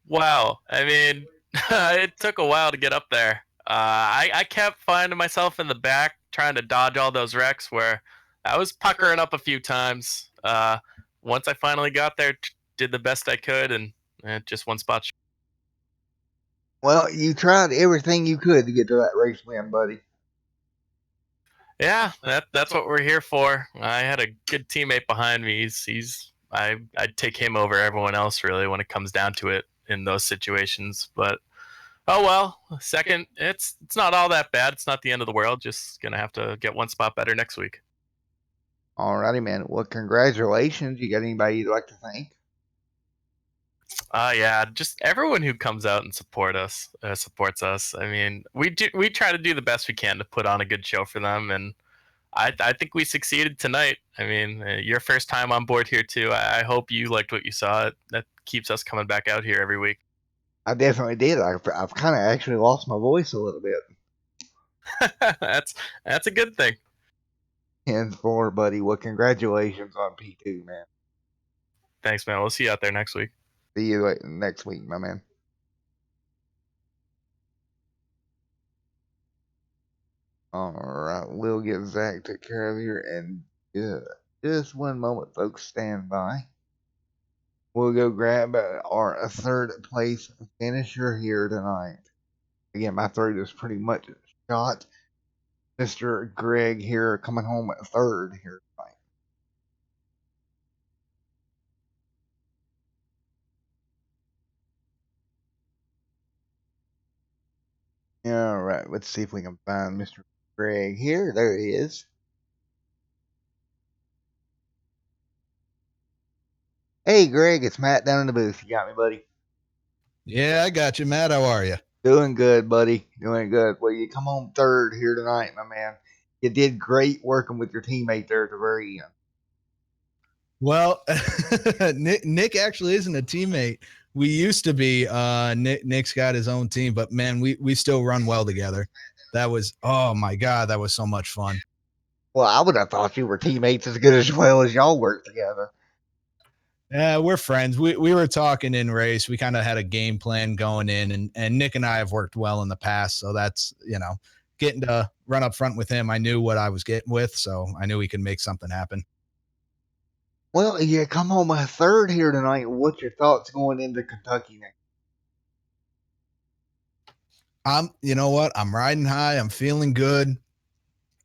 Wow. I mean, it took a while to get up there. I kept finding myself in the back trying to dodge all those wrecks where I was puckering up a few times. Once I finally got there, did the best I could, and just one spot. Well, you tried everything you could to get to that race win, buddy. Yeah, that's what we're here for. I had a good teammate behind me. I'd take him over everyone else really when it comes down to it in those situations. But oh well, second, it's not all that bad. It's not the end of the world. Just gonna have to get one spot better next week. Alrighty, man. Well, congratulations. You got anybody you'd like to thank? Yeah, just everyone who comes out and supports us. I mean, we try to do the best we can to put on a good show for them, and I think we succeeded tonight. I mean, your first time on board here too. I hope you liked what you saw. That keeps us coming back out here every week. I definitely did. I've kind of actually lost my voice a little bit. That's a good thing. And for buddy, well, congratulations on P2, man. Thanks, man. We'll see you out there next week. See you next week, my man. All right, we'll get Zach took care of here, and just one moment, folks. Stand by. We'll go grab our third place finisher here tonight. Again, my throat is pretty much shot. Mr. Greg here coming home at third here tonight. All right, let's see if we can find Mr. Greg here. There he is. Hey, Greg, it's Matt down in the booth. You got me, buddy? Yeah, I got you, Matt. How are you? Doing good, buddy. Doing good. Well, you come home third here tonight, my man. You did great working with your teammate there at the very end. Well, Nick actually isn't a teammate. We used to be. Nick's got his own team, but man, we still run well together. That was, oh my god, that was so much fun. Well, I would have thought you were teammates as good as well as y'all work together. Yeah, we're friends. We were talking in race. We kind of had a game plan going in, and Nick and I have worked well in the past, so that's getting to run up front with him. I knew what I was getting with, so I knew we could make something happen. Well, you come home a third here tonight. What's your thoughts going into Kentucky next? You know what? I'm riding high. I'm feeling good.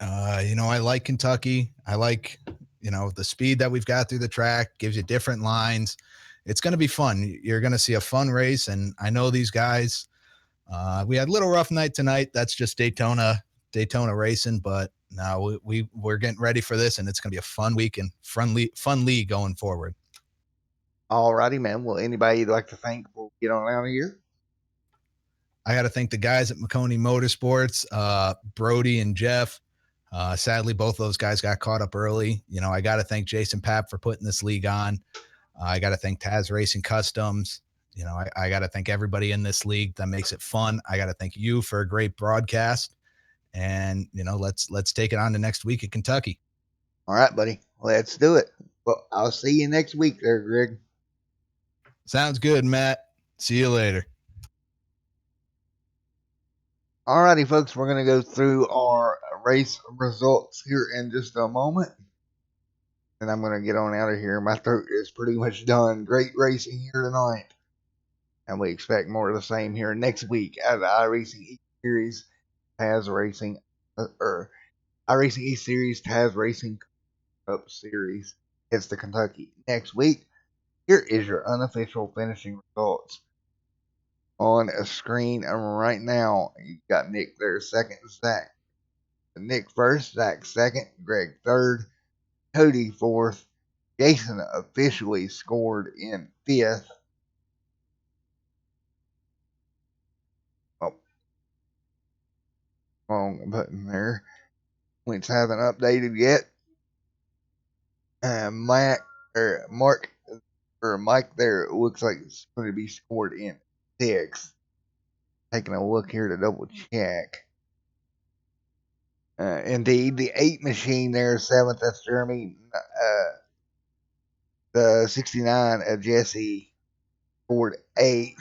I like Kentucky. I like, the speed that we've got through the track gives you different lines. It's going to be fun. You're going to see a fun race. And I know these guys, we had a little rough night tonight. That's just Daytona racing, but now we're getting ready for this, and it's going to be a fun week and fun league going forward. All righty, man. Well, anybody you'd like to thank before we get on out of here? I got to thank the guys at McConey Motorsports, Brody and Jeff. Sadly, both those guys got caught up early. I got to thank Jason Papp for putting this league on. I got to thank Taz Racing Customs. I got to thank everybody in this league that makes it fun. I got to thank you for a great broadcast. And, let's take it on to next week at Kentucky. All right, buddy. Let's do it. Well, I'll see you next week there, Greg. Sounds good, Matt. See you later. Alrighty, folks, we're going to go through our race results here in just a moment. And I'm going to get on out of here. My throat is pretty much done. Great racing here tonight. And we expect more of the same here next week at the iRacing E Series Taz Racing, or iRacing E Series Taz Racing Cup Series. It's the Kentucky. Next week, here is your unofficial finishing results. On a screen right now, you got Nick there second, Zach. Nick first, Zach second, Greg third, Cody fourth. Jason officially scored in fifth. Oh, wrong button there. Points haven't updated yet. Mike there, it looks like it's going to be scored in sixth. Taking a look here to double check. Indeed, the 8 machine there, 7th, that's Jeremy. The 69, Jesse, scored 8th.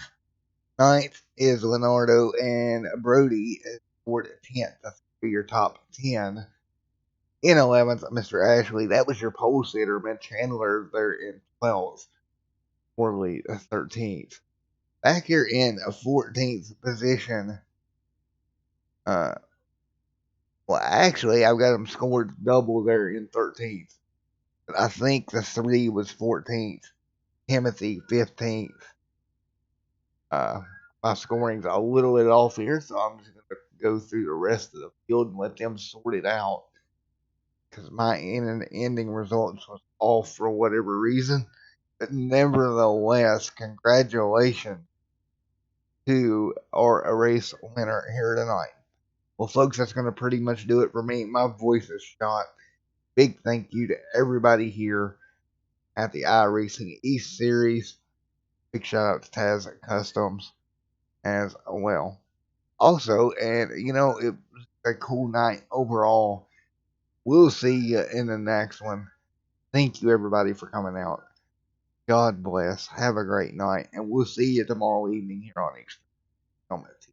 9th is Leonardo, and Brody scored 10th. That's your top 10. In 11th, Mr. Ashley. That was your pole sitter, Ben Chandler, there in 12th. Morley, 13th. back here in a 14th position. Well, actually, I've got them scored double there in 13th. But I think the 3 was 14th. Timothy 15th. My scoring's a little bit off here, so I'm just going to go through the rest of the field and let them sort it out. Because my ending results was off for whatever reason. But nevertheless, congratulations to our race winner here tonight. Well, folks, that's going to pretty much do it for me. My voice is shot. Big thank you to everybody here at the iRacing East Series. Big shout out to Taz Customs as well. Also, and it was a cool night overall. We'll see you in the next one. Thank you, everybody, for coming out. God bless. Have a great night, and we'll see you tomorrow evening here on Extreme Helmet